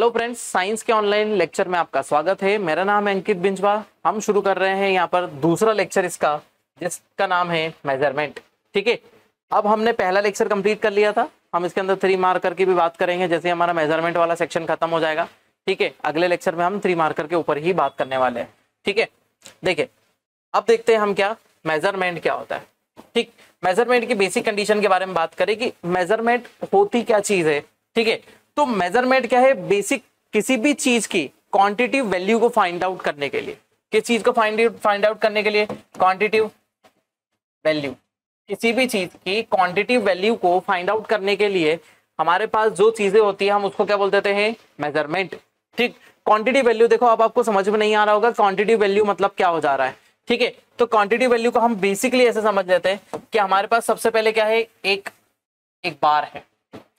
Hello friends, science के online lecture में आपका स्वागत है। मेरा नाम है अंकित बिंजवा। हम शुरू कर रहे हैं यहाँ पर दूसरा लेक्चर इसका, जिसका नाम है मेजरमेंट। ठीक है, अब हमने पहला लेक्चर कंप्लीट कर लिया था। हम इसके अंदर 3 मार्कर की भी बात करेंगे, जैसे हमारा मेजरमेंट वाला सेक्शन खत्म हो जाएगा। ठीक है, अगले लेक्चर में हम 3 मार्कर के ऊपर ही बात करने वाले हैं। ठीक है, देखिए अब देखते हैं हम क्या मेजरमेंट क्या होता है। ठीक, मेजरमेंट की बेसिक कंडीशन के बारे में बात करें कि मेजरमेंट होती क्या चीज है। ठीक है, तो मेजरमेंट क्या है? बेसिक किसी भी चीज की क्वांटिटिव वैल्यू को फाइंड आउट करने के लिए, किस चीज को फाइंड आउट करने के लिए? Quantitative value. किसी भी चीज की क्वांटिटिव वैल्यू को फाइंड आउट करने के लिए हमारे पास जो चीजें होती है हम उसको क्या बोल देते हैं? मेजरमेंट। ठीक, क्वांटिटिव वैल्यू देखो, अब आपको समझ में नहीं आ रहा होगा क्वांटिटिव वैल्यू मतलब क्या हो जा रहा है। ठीक है, तो क्वांटिटिव वैल्यू को हम बेसिकली ऐसे समझ लेते हैं कि हमारे पास सबसे पहले क्या है? एक बार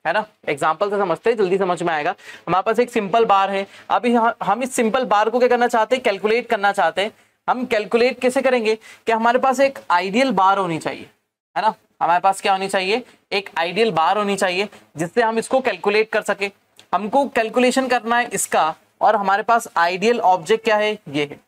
है ना। एग्जाम्पल से समझते हैं, जल्दी समझ में आएगा। हमारे पास एक सिंपल बार है। अभी हम इस सिंपल बार को क्या करना चाहते हैं? कैलकुलेट करना चाहते हैं। हम कैलकुलेट कैसे करेंगे कि हमारे पास एक आइडियल बार होनी चाहिए, है ना। हमारे पास क्या होनी चाहिए? एक आइडियल बार होनी चाहिए जिससे हम इसको कैलकुलेट कर सके। हमको कैलकुलेशन करना है इसका, और हमारे पास आइडियल ऑब्जेक्ट क्या है? ये है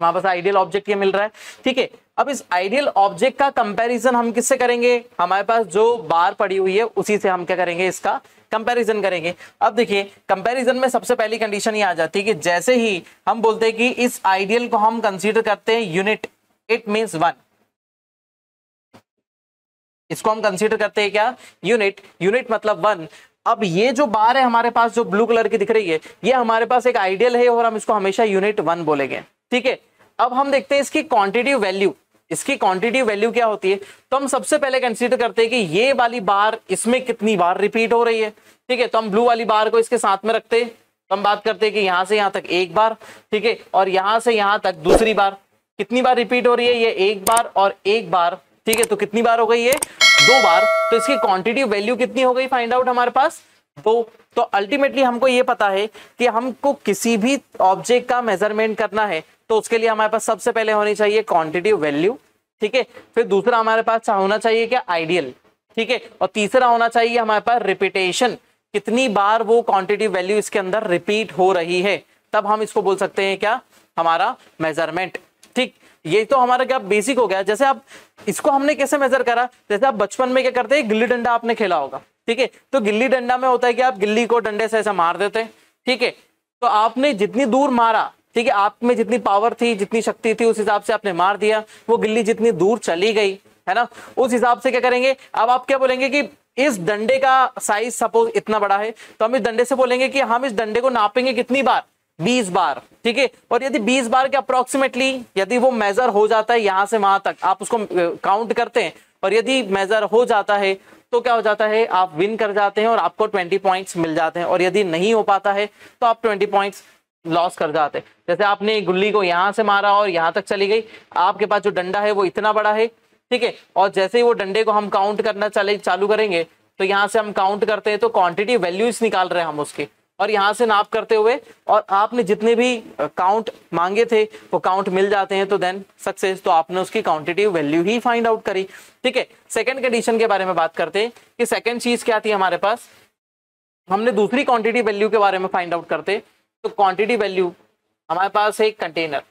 हमारे पास आइडियल ऑब्जेक्ट ये मिल रहा है। ठीक है, अब इस आइडियल ऑब्जेक्ट का कंपैरिजन हम किससे करेंगे? हमारे पास जो बार पड़ी हुई है उसी से हम क्या करेंगे? इसका कंपैरिजन करेंगे। अब देखिए, कंपैरिजन में सबसे पहली कंडीशन ये आ जाती है कि जैसे ही हम बोलते हैं कि इस आइडियल को हम कंसीडर करते हैं यूनिट, इट मींस 1। इसको हम कंसीडर करते हैं क्या? यूनिट मतलब 1। अब ये जो बार है हमारे पास, जो ब्लू कलर की दिख रही है, ये हमारे पास एक आइडियल है और हम इसको हमेशा यूनिट 1 बोलेंगे। ठीक है, अब हम देखते हैं इसकी क्वांटिटिव वैल्यू। इसकी क्वांटिटिव वैल्यू क्या होती है? तो हम सबसे पहले कंसीडर करते हैं कि ये वाली बार इसमें कितनी बार रिपीट हो रही है। ठीक है, तो हम ब्लू वाली बार को इसके साथ में रखते हैं। तो हम बात करते हैं कि यहां से यहां तक एक बार, ठीक है, और यहां से यहां तक दूसरी बार। कितनी बार रिपीट हो रही है? ये एक बार और एक बार। ठीक है, तो कितनी बार हो गई? ये 2 बार। तो इसकी क्वांटिटिव वैल्यू कितनी हो गई फाइंड आउट हमारे पास? 2। तो अल्टीमेटली हमको ये पता है कि हमको किसी भी ऑब्जेक्ट का मेजरमेंट करना है तो उसके लिए हमारे पास सबसे पहले होनी चाहिए क्वांटिटिव वैल्यू। ठीक है, फिर दूसरा हमारे पास होना चाहिए क्या? आइडियल। ठीक है, और तीसरा होना चाहिए हमारे पास रिपीटेशन। कितनी बार वो क्वांटिटिव वैल्यू इसके अंदर रिपीट हो रही है, तब हम इसको बोल सकते हैं क्या? हमारा मेजरमेंट। ठीक, ये तो हमारा क्या बेसिक हो गया। जैसे आप इसको हमने कैसे मेजर करा? जैसे आप बचपन में क्या करते हैं? गिल्ली डंडा आपने खेला होगा। ठीक है, तो गिल्ली डंडा में होता है कि आप गिल्ली को डंडे से ऐसा मार देते हैं। ठीक है, तो आपने जितनी दूर मारा, ठीक है, आप में जितनी पावर थी, जितनी शक्ति थी, उस हिसाब से आपने मार दिया। वो गिल्ली जितनी दूर चली गई, है ना, उस हिसाब से क्या करेंगे? अब आप क्या बोलेंगे कि इस डंडे का साइज सपोज इतना बड़ा है, तो हम इस डंडे से बोलेंगे कि हम इस डंडे को नापेंगे कितनी बार? 20 बार। ठीक है, और यदि 20 बार के अप्रोक्सीमेटली यदि वो मेजर हो जाता है यहां से वहां तक, आप उसको काउंट करते हैं, और यदि मेजर हो जाता है तो क्या हो जाता है? आप विन कर जाते हैं और आपको 20 पॉइंट्स मिल जाते हैं। और यदि नहीं हो पाता है तो आप 20 पॉइंट्स लॉस कर जाते हैं। जैसे आपने गुल्ली को यहां से मारा और यहां तक चली गई, आपके पास जो डंडा है वो इतना बड़ा है। ठीक है, और जैसे ही वो डंडे को हम काउंट करना चालू करेंगे, तो यहां से हम काउंट करते हैं तो क्वांटिटी वैल्यूज निकाल रहे हैं हम उसके, और यहां से नाप करते हुए, और आपने जितने भी काउंट मांगे थे वो काउंट मिल जाते हैं, तो देन सक्सेस। तो आपने उसकी क्वांटिटिव वैल्यू ही फाइंड आउट करी। ठीक है, सेकंड कंडीशन के बारे में बात करते हैं कि सेकंड चीज क्या थी हमारे पास? हमने दूसरी क्वांटिटी वैल्यू के बारे में फाइंड आउट करते। तो क्वांटिटी वैल्यू हमारे पास है एक कंटेनर।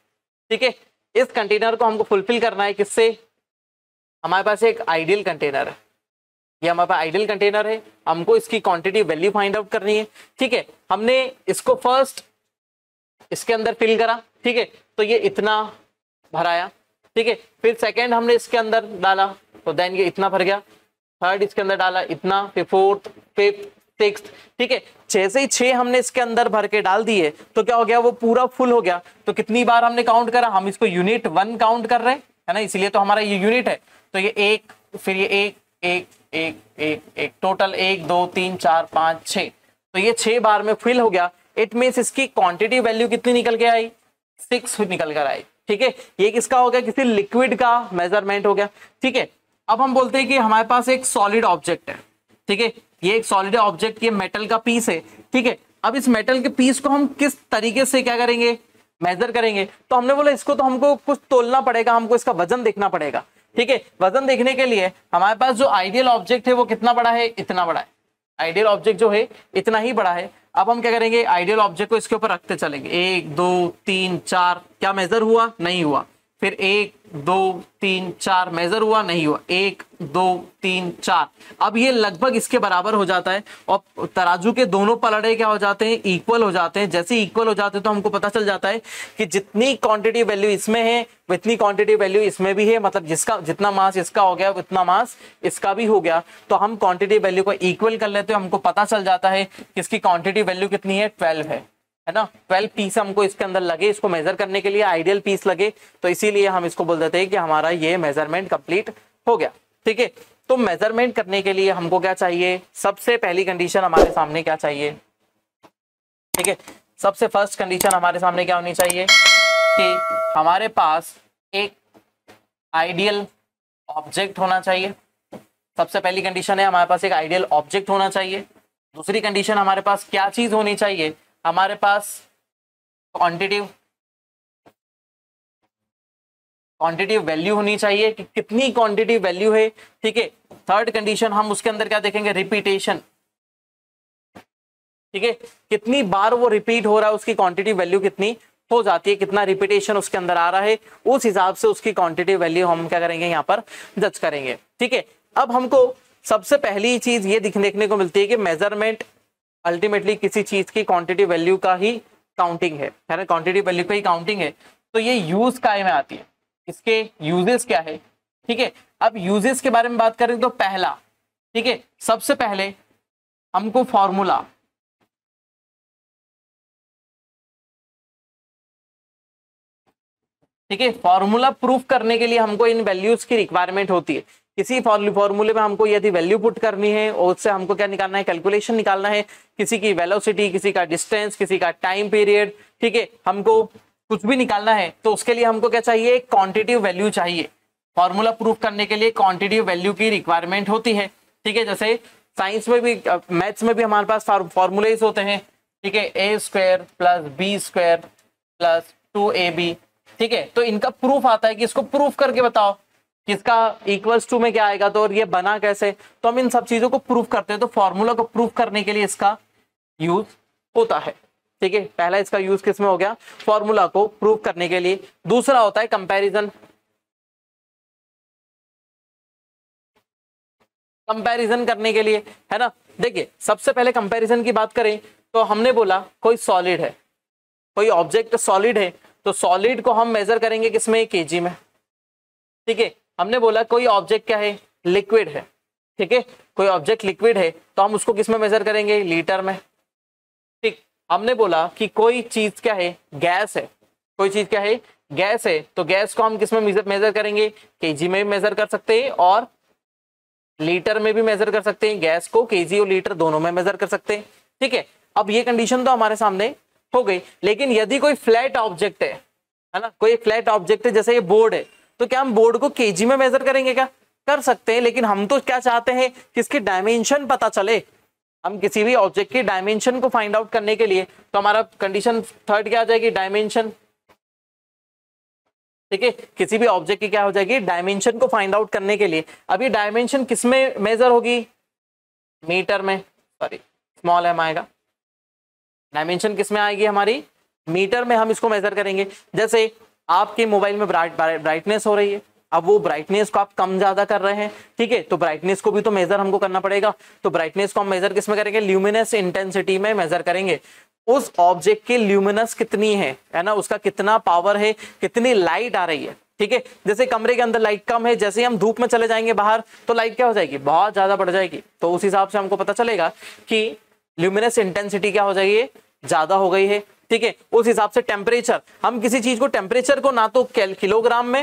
ठीक है, इस कंटेनर को हमको फुलफिल करना है किससे? हमारे पास एक आइडियल कंटेनर है। ये हमारे पास आइडियल कंटेनर है, हमको इसकी क्वांटिटी वैल्यू फाइंड आउट करनी है। ठीक है, हमने इसको फर्स्ट इसके अंदर फिल करा। ठीक है, तो ये इतना भराया। ठीक है, फिर सेकंड हमने इसके अंदर डाला तो देन ये इतना भर गया। थर्ड इसके अंदर डाला इतना, फिर फोर्थ, फिफ्थ, सिक्स्थ। ठीक है, जैसे ही 6 हमने इसके अंदर भर के डाल दिए तो क्या हो गया? वो पूरा फुल हो गया। तो कितनी बार हमने काउंट करा? हम इसको यूनिट 1 काउंट कर रहे हैं, है ना, इसीलिए तो हमारा ये यूनिट है। तो ये एक, फिर ये एक एक एक एक एक, टोटल 1 2 3 4 5 6। तो ये 6 बार में फिल हो गया। इट मींस इसकी क्वांटिटी वैल्यू कितनी निकल के आई? 6 निकल कर आई। ठीक है, ये किसका हो गया? किसी लिक्विड का मेजरमेंट हो गया। ठीक है, अब हम बोलते हैं कि हमारे पास एक सॉलिड ऑब्जेक्ट है। ठीक है, ये एक सॉलिड ऑब्जेक्ट, ये मेटल का पीस है। ठीक है, अब इस मेटल के पीस को हम किस तरीके से क्या करेंगे? मेजर करेंगे। तो हमने बोला इसको तो हमको कुछ तोलना पड़ेगा, हमको इसका वजन देखना पड़ेगा। ठीक है, वजन देखने के लिए हमारे पास जो आइडियल ऑब्जेक्ट है वो कितना बड़ा है? इतना बड़ा है। आइडियल ऑब्जेक्ट जो है इतना ही बड़ा है। अब हम क्या करेंगे, आइडियल ऑब्जेक्ट को इसके ऊपर रखते चलेंगे, 1 2 3 4, क्या मेजर हुआ, नहीं हुआ, फिर 1 2 3 4 मेजर हुआ, नहीं हुआ, 1 2 3 4, अब ये लगभग इसके बराबर हो जाता है और तराजू के दोनों पलड़े क्या हो जाते हैं, इक्वल हो जाते हैं। जैसे इक्वल हो जाते हैं तो हमको पता चल जाता है कि जितनी क्वांटिटी वैल्यू इसमें है उतनी क्वांटिटी वैल्यू इसमें भी है, मतलब जिसका जितना मास इसका हो गया उतना मास इसका भी हो गया। तो हम क्वांटिटी वैल्यू को इक्वल कर लेते हैं, हमको पता चल जाता है कि इसकी क्वांटिटी वैल्यू कितनी है, 12 है ना। 12 पीस हमको इसके अंदर लगे, इसको मेजर करने के लिए आइडियल पीस लगे, तो इसीलिए हम इसको बोल देते हैं कि हमारा ये मेजरमेंट कंप्लीट हो गया। ठीक है, तो मेजरमेंट करने के लिए हमको क्या चाहिए, सबसे पहली कंडीशन हमारे सामने क्या चाहिए, ठीक है, सबसे फर्स्ट कंडीशन हमारे सामने क्या होनी चाहिए कि हमारे पास एक आइडियल ऑब्जेक्ट होना चाहिए। सबसे पहली कंडीशन है हमारे पास एक आइडियल ऑब्जेक्ट होना चाहिए। दूसरी कंडीशन हमारे पास क्या चीज होनी चाहिए, हमारे पास क्वांटिटिव वैल्यू होनी चाहिए कि कितनी क्वांटिटी वैल्यू है। ठीक है, थर्ड कंडीशन हम उसके अंदर क्या देखेंगे, रिपीटेशन। ठीक है, कितनी बार वो रिपीट हो रहा है, उसकी क्वांटिटी वैल्यू कितनी हो जाती है, कितना रिपीटेशन उसके अंदर आ रहा है, उस हिसाब से उसकी क्वांटिटी वैल्यू हम क्या करेंगे, यहाँ पर जज करेंगे। ठीक है, अब हमको सबसे पहली चीज ये देखने को मिलती है कि मेजरमेंट अल्टीमेटली किसी चीज की क्वांटिटी वैल्यू का ही काउंटिंग है ना, क्वांटिटी वैल्यू का ही काउंटिंग है। तो ये यूज काय में आती है, इसके यूजेस क्या है। ठीक है, अब यूजेस के बारे में बात करें तो पहला, ठीक है, सबसे पहले हमको फॉर्मूला, ठीक है, फॉर्मूला प्रूफ करने के लिए हमको इन वैल्यूज की रिक्वायरमेंट होती है। किसी फॉर्मूले में हमको यदि वैल्यू पुट करनी है और उससे हमको क्या निकालना है, कैलकुलेशन निकालना है, किसी की वेलोसिटी, किसी का डिस्टेंस, किसी का टाइम पीरियड, ठीक है, हमको कुछ भी निकालना है तो उसके लिए हमको क्या चाहिए, क्वांटिटिव वैल्यू चाहिए। फॉर्मूला प्रूफ करने के लिए क्वांटिटिव वैल्यू की रिक्वायरमेंट होती है। ठीक है, जैसे साइंस में भी, मैथ्स में भी हमारे पास फॉर्मूलेज होते हैं। ठीक है, a² + b² + 2ab। ठीक है, तो इनका प्रूफ आता है कि इसको प्रूफ करके बताओ किसका इक्वल्स टू में क्या आएगा, तो और ये बना कैसे, तो हम इन सब चीजों को प्रूफ करते हैं। तो फॉर्मूला को प्रूफ करने के लिए इसका यूज होता है। ठीक है, पहला इसका यूज किसमें हो गया, फॉर्मूला को प्रूफ करने के लिए। दूसरा होता है कंपैरिजन। कंपैरिजन करने के लिए, है ना। देखिए, सबसे पहले कंपैरिजन की बात करें तो हमने बोला कोई सॉलिड है, कोई ऑब्जेक्ट सॉलिड है, तो सॉलिड को हम मेजर करेंगे किसमें, केजी में। ठीक है, हमने बोला कोई ऑब्जेक्ट क्या है, लिक्विड है। ठीक है, कोई ऑब्जेक्ट लिक्विड है तो हम उसको किसमें मेजर करेंगे, लीटर में। ठीक, हमने बोला कि कोई चीज क्या है, गैस है, कोई चीज क्या है, गैस है, तो गैस को हम किसमें मेजर करेंगे, केजी में भी मेजर कर सकते हैं और लीटर में भी मेजर कर सकते हैं। गैस को केजी और लीटर दोनों में मेजर कर सकते हैं। ठीक है, अब ये कंडीशन तो हमारे सामने हो गई। लेकिन यदि कोई फ्लैट ऑब्जेक्ट है ना, कोई फ्लैट ऑब्जेक्ट है, जैसे ये बोर्ड है, तो क्या हम बोर्ड को केजी में मेजर करेंगे, क्या कर सकते हैं। लेकिन हम तो क्या चाहते हैं कि इसकी डायमेंशन पता चले, हम किसी भी ऑब्जेक्ट की डायमेंशन को फाइंड आउट करने के लिए, तो हमारा कंडीशन थर्ड क्या आ जाएगी, डायमेंशन। ठीक है, किसी भी ऑब्जेक्ट की क्या हो जाएगी, डायमेंशन को फाइंड आउट करने के लिए। अभी डायमेंशन किसमें मेजर होगी, मीटर में, सॉरी स्मॉल एम आएगा। डायमेंशन किसमें आएगी हमारी, मीटर में हम इसको मेजर करेंगे। जैसे आपके मोबाइल में ब्राइटनेस हो रही है, अब वो ब्राइटनेस को आप कम ज्यादा कर रहे हैं, ठीक है, तो ब्राइटनेस को भी तो मेजर हमको करना पड़ेगा। तो ब्राइटनेस को हम मेजर किसमें करेंगे, ल्यूमिनस इंटेंसिटी में मेजर करेंगे। उस ऑब्जेक्ट की ल्यूमिनस कितनी है ना, उसका कितना पावर है, कितनी लाइट आ रही है। ठीक है, जैसे कमरे के अंदर लाइट कम है, जैसे हम धूप में चले जाएंगे बाहर तो लाइट क्या हो जाएगी, बहुत ज्यादा बढ़ जाएगी। तो उस हिसाब से हमको पता चलेगा कि ल्यूमिनस इंटेंसिटी क्या हो जाएगी, ज्यादा हो गई है। ठीक है, उस हिसाब से टेम्परेचर, हम किसी चीज को टेम्परेचर को ना तो किलोग्राम में,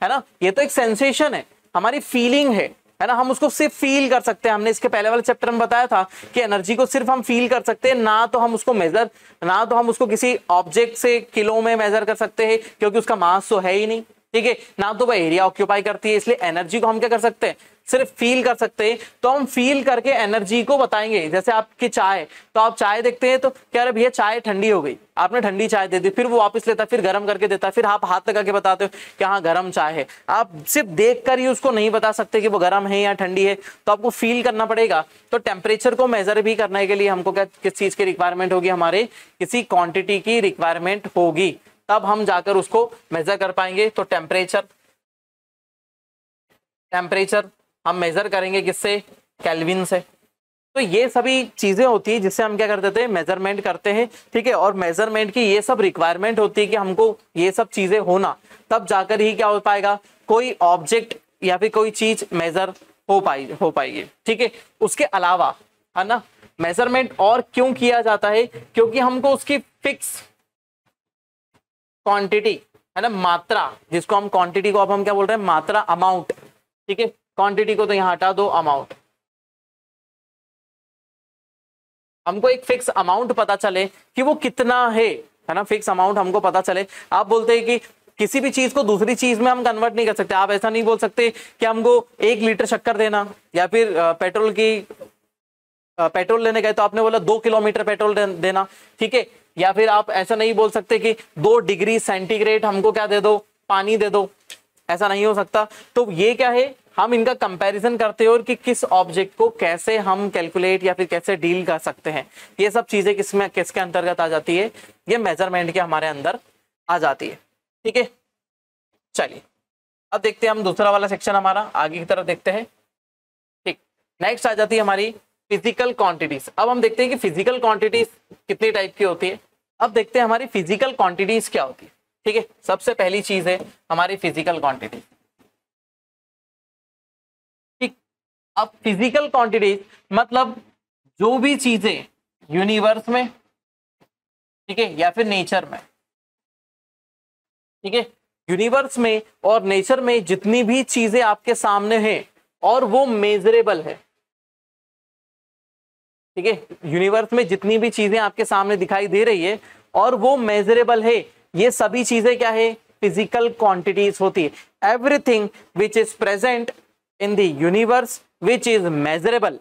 है ना, ये तो एक सेंसेशन है, हमारी फीलिंग है ना, हम उसको सिर्फ फील कर सकते हैं। हमने इसके पहले वाले चैप्टर में बताया था कि एनर्जी को सिर्फ हम फील कर सकते हैं, ना तो हम उसको मेजर, ना तो हम उसको किसी ऑब्जेक्ट से किलो में मेजर कर सकते हैं, क्योंकि उसका मास तो है ही नहीं। ठीक है, ना तो वह एरिया ऑक्यूपाई करती है, इसलिए एनर्जी को हम क्या कर सकते हैं, सिर्फ फील कर सकते हैं। तो हम फील करके एनर्जी को बताएंगे। जैसे आपकी चाय, तो आप चाय देखते हैं तो कह रहे भैया चाय ठंडी हो गई, आपने ठंडी चाय दे दी, फिर वो वापस लेता है, फिर गर्म करके देता है, फिर आप हाथ लगा के बताते हो कि हाँ गर्म चाय है। आप सिर्फ देख कर ही उसको नहीं बता सकते कि वो गर्म है या ठंडी है, तो आपको फील करना पड़ेगा। तो टेम्परेचर को मेजर भी करने के लिए हमको क्या, किस चीज की रिक्वायरमेंट होगी, हमारे किसी क्वांटिटी की रिक्वायरमेंट होगी, तब हम जाकर उसको मेजर कर पाएंगे। तो टेम्परेचर हम मेजर करेंगे किससे, केल्विन से। तो ये सभी चीजें होती है जिससे हम क्या कर देते हैं, मेजरमेंट करते हैं। ठीक है, और मेजरमेंट की ये सब रिक्वायरमेंट होती है कि हमको ये सब चीजें होना, तब जाकर ही क्या हो पाएगा, कोई ऑब्जेक्ट या फिर कोई चीज मेजर हो पाएगी। ठीक है, उसके अलावा है ना, मेजरमेंट और क्यों किया जाता है, क्योंकि हमको उसकी फिक्स क्वांटिटी है ना, मात्रा, जिसको हम क्वांटिटी को अब हम क्या बोल रहे हैं, मात्रा, अमाउंट। ठीक है, क्वांटिटी को तो यहां हटा दो, अमाउंट। हमको एक फिक्स अमाउंट पता चले कि वो कितना है ना, फिक्स अमाउंट हमको पता चले। आप बोलते हैं कि किसी भी चीज को दूसरी चीज में हम कन्वर्ट नहीं कर सकते। आप ऐसा नहीं बोल सकते कि हमको 1 लीटर शक्कर देना, या फिर पेट्रोल लेने गए तो आपने बोला 2 किलोमीटर पेट्रोल देना। ठीक है, या फिर आप ऐसा नहीं बोल सकते कि 2 डिग्री सेंटीग्रेड हमको क्या दे दो, पानी दे दो, ऐसा नहीं हो सकता। तो ये क्या है, हम इनका कंपैरिजन करते हैं और कि किस ऑब्जेक्ट को कैसे हम कैलकुलेट या फिर कैसे डील कर सकते हैं, ये सब चीजें किसके अंतर्गत आ जाती है, ये मेजरमेंट के हमारे अंदर आ जाती है। ठीक है, चलिए अब देखते हैं हम दूसरा वाला सेक्शन, हमारा आगे की तरफ देखते हैं। ठीक, नेक्स्ट आ जाती है हमारी फिजिकल क्वांटिटीज। अब हम देखते हैं कि फिजिकल क्वांटिटीज कितनी टाइप की होती है। अब देखते हैं हमारी फिजिकल क्वांटिटीज क्या होती है। ठीक है, सबसे पहली चीज है हमारी फिजिकल क्वांटिटी। ठीक, अब फिजिकल क्वांटिटीज मतलब जो भी चीजें यूनिवर्स में, ठीक है, या फिर नेचर में, ठीक है, यूनिवर्स में और नेचर में जितनी भी चीजें आपके सामने हैं और वो मेजरेबल है। ठीक है, यूनिवर्स में जितनी भी चीजें आपके सामने दिखाई दे रही है और वो मेजरेबल है, ये सभी चीजें क्या है, फिजिकल क्वांटिटीज होती है। Everything which is present in the universe which is measurable,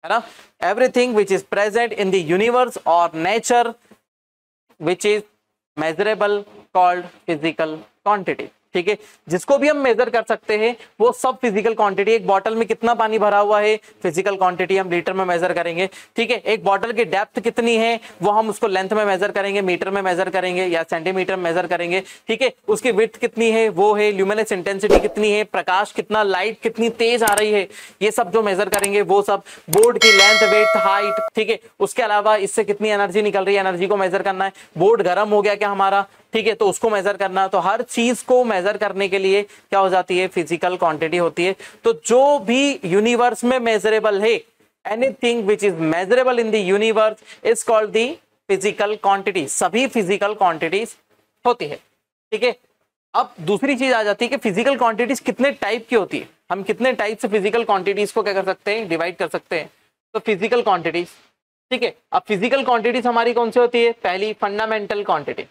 है ना, everything which is present in the universe और nature which is measurable called physical quantity. ठीक है, जिसको भी हम मेजर कर सकते हैं वो सब फिजिकल क्वांटिटी। एक बॉटल में कितना पानी भरा हुआ है, फिजिकल क्वांटिटी, हम लीटर में मेजर करेंगे। ठीक है, एक बॉटल की डेप्थ कितनी है वो हम उसको लेंथ में मेजर करेंगे, मीटर में मेजर करेंगे या सेंटीमीटर में मेजर करेंगे। ठीक है, उसकी विड्थ कितनी है वो है, ल्यूमिनेंस इंटेंसिटी कितनी है, प्रकाश कितना, लाइट कितनी तेज आ रही है, ये सब जो मेजर करेंगे वो सब। बोर्ड की लेंथ, वेट, हाइट, ठीक है, उसके अलावा इससे कितनी एनर्जी निकल रही है, एनर्जी को मेजर करना है। बोर्ड गर्म हो गया क्या हमारा, ठीक है, तो उसको मेजर करना। तो हर चीज को मेजर करने के लिए क्या हो जाती है, फिजिकल क्वांटिटी होती है। तो जो भी यूनिवर्स में मेजरेबल है, anything which is measurable in the universe is called the physical quantity. सभी फिजिकल क्वांटिटीज होती है। ठीक है, अब दूसरी चीज आ जाती है कि फिजिकल क्वांटिटीज कितने टाइप की होती है, हम कितने टाइप से फिजिकल क्वांटिटीज को क्या कर सकते हैं, डिवाइड कर सकते हैं। तो फिजिकल क्वांटिटीज, ठीक है, अब फिजिकल क्वांटिटीज हमारी कौन सी होती है, पहली फंडामेंटल क्वांटिटी।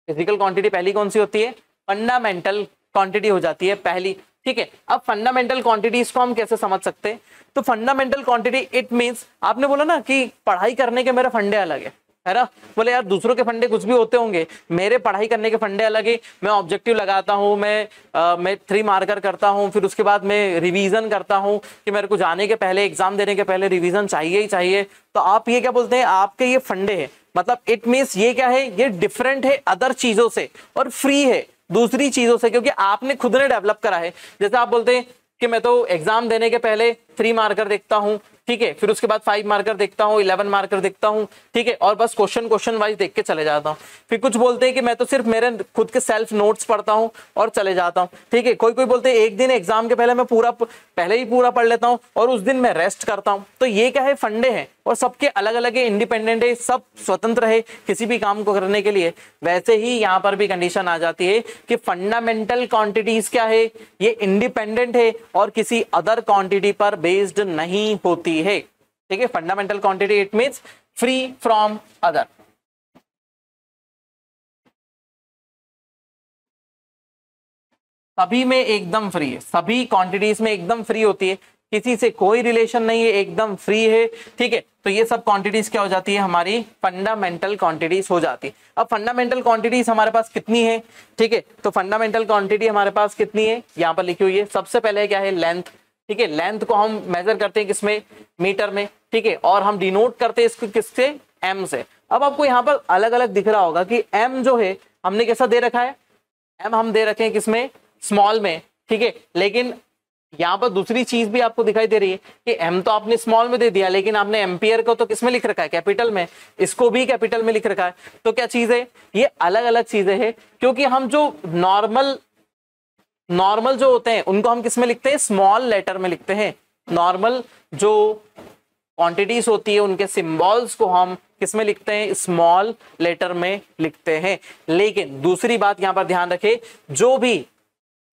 फिजिकल क्वांटिटी पहली कौन सी होती है, फंडामेंटल क्वांटिटी हो जाती है पहली। ठीक है, अब फंडामेंटल क्वांटिटीज को हम कैसे समझ सकते हैं, तो फंडामेंटल क्वांटिटी इट मींस, आपने बोला ना कि पढ़ाई करने के मेरे फंडे अलग है ना, बोले यार दूसरों के फंडे कुछ भी होते होंगे, मेरे पढ़ाई करने के फंडे अलग है। मैं ऑब्जेक्टिव लगाता हूँ, मैं 3 मार्कर करता हूँ, फिर उसके बाद मैं रिवीजन करता हूँ कि मेरे को जाने के पहले, एग्जाम देने के पहले रिवीजन चाहिए ही चाहिए। तो आप ये क्या बोलते हैं, आपके ये फंडे हैं, मतलब इट मींस ये क्या है, ये डिफरेंट है अदर चीजों से और फ्री है दूसरी चीजों से, क्योंकि आपने खुद ने डेवलप करा है। जैसे आप बोलते हैं कि मैं तो एग्जाम देने के पहले 3 मार्कर देखता हूं, ठीक है, फिर उसके बाद 5 मार्कर देखता हूं, 11 मार्कर देखता हूं, ठीक है, और बस क्वेश्चन वाइज देख के चले जाता हूं। फिर कुछ बोलते हैं कि मैं तो सिर्फ मेरे खुद के सेल्फ नोट्स पढ़ता हूं और चले जाता हूं। ठीक है, कोई बोलते हैं एक दिन एग्जाम के पहले मैं पहले ही पूरा पढ़ लेता हूं और उस दिन मैं रेस्ट करता हूं। तो ये क्या है, फंडे हैं और सबके अलग अलग है, इंडिपेंडेंट है, सब स्वतंत्र है किसी भी काम को करने के लिए। वैसे ही यहां पर भी कंडीशन आ जाती है कि फंडामेंटल क्वांटिटीज क्या है, ये इंडिपेंडेंट है और किसी अदर क्वांटिटी पर बेस्ड नहीं होती है। ठीक है, fundamental quantity it means free from other. सभी में एकदम फ्री है, सभी क्वांटिटीज में एकदम फ्री होती है, किसी से कोई रिलेशन नहीं है, एकदम फ्री है। ठीक है, तो ये सब क्वांटिटीज क्या हो जाती है, हमारी फंडामेंटल क्वांटिटीज हो जाती है। अब फंडामेंटल क्वांटिटीज हमारे पास कितनी है, ठीक है, तो फंडामेंटल क्वांटिटी हमारे पास कितनी है, यहाँ पर लिखी हुई है। सबसे पहले क्या है, लेंथ। ठीक है, लेंथ को हम मेजर करते हैं किसमें, मीटर में। ठीक है, और हम डिनोट करते हैं इसको किससे, एम से। अब आपको यहाँ पर अलग अलग दिख रहा होगा कि एम जो है हमने कैसा दे रखा है, एम हम दे रखे हैं किसमें, स्मॉल में। ठीक है, लेकिन यहाँ पर दूसरी चीज भी आपको दिखाई दे रही है कि एम तो आपने स्मॉल में दे दिया, लेकिन आपने एम्पियर को तो किसमें लिख रखा है, कैपिटल में, इसको भी कैपिटल में लिख रखा है। तो क्या चीज है, ये अलग अलग चीजें हैं, क्योंकि हम जो नॉर्मल जो होते हैं उनको हम किसमें लिखते हैं, स्मॉल लेटर में लिखते हैं। नॉर्मल जो क्वांटिटीज होती है उनके सिंबल्स को हम किसमें लिखते हैं, स्मॉल लेटर में लिखते हैं। लेकिन दूसरी बात यहां पर ध्यान रखें, जो भी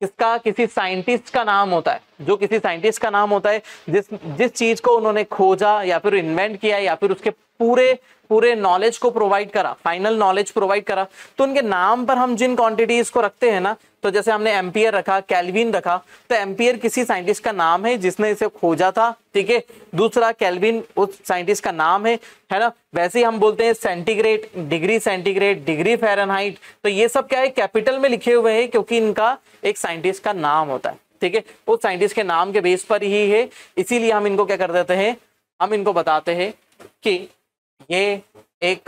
इसका किसी साइंटिस्ट का नाम होता है, जो किसी साइंटिस्ट का नाम होता है, जिस चीज को उन्होंने खोजा या फिर इन्वेंट किया या फिर उसके पूरे नॉलेज को प्रोवाइड करा, फाइनल नॉलेज प्रोवाइड करा, तो उनके नाम पर हम जिन क्वांटिटीज को रखते हैं ना, तो जैसे हमने एम्पियर रखा, केल्विन रखा, तो एम्पियर किसी साइंटिस्ट का नाम है जिसने इसे खोजा था। ठीक है, दूसरा केल्विन उस साइंटिस्ट का नाम है ना। वैसे ही हम बोलते हैं सेंटीग्रेड, डिग्री फ़ारेनहाइट, तो ये सब क्या है, कैपिटल में लिखे हुए हैं, क्योंकि इनका एक साइंटिस्ट का नाम होता है। ठीक है, उस साइंटिस्ट के नाम के बेस पर ही है, इसीलिए हम इनको क्या कर देते हैं, हम इनको बताते हैं कि ये एक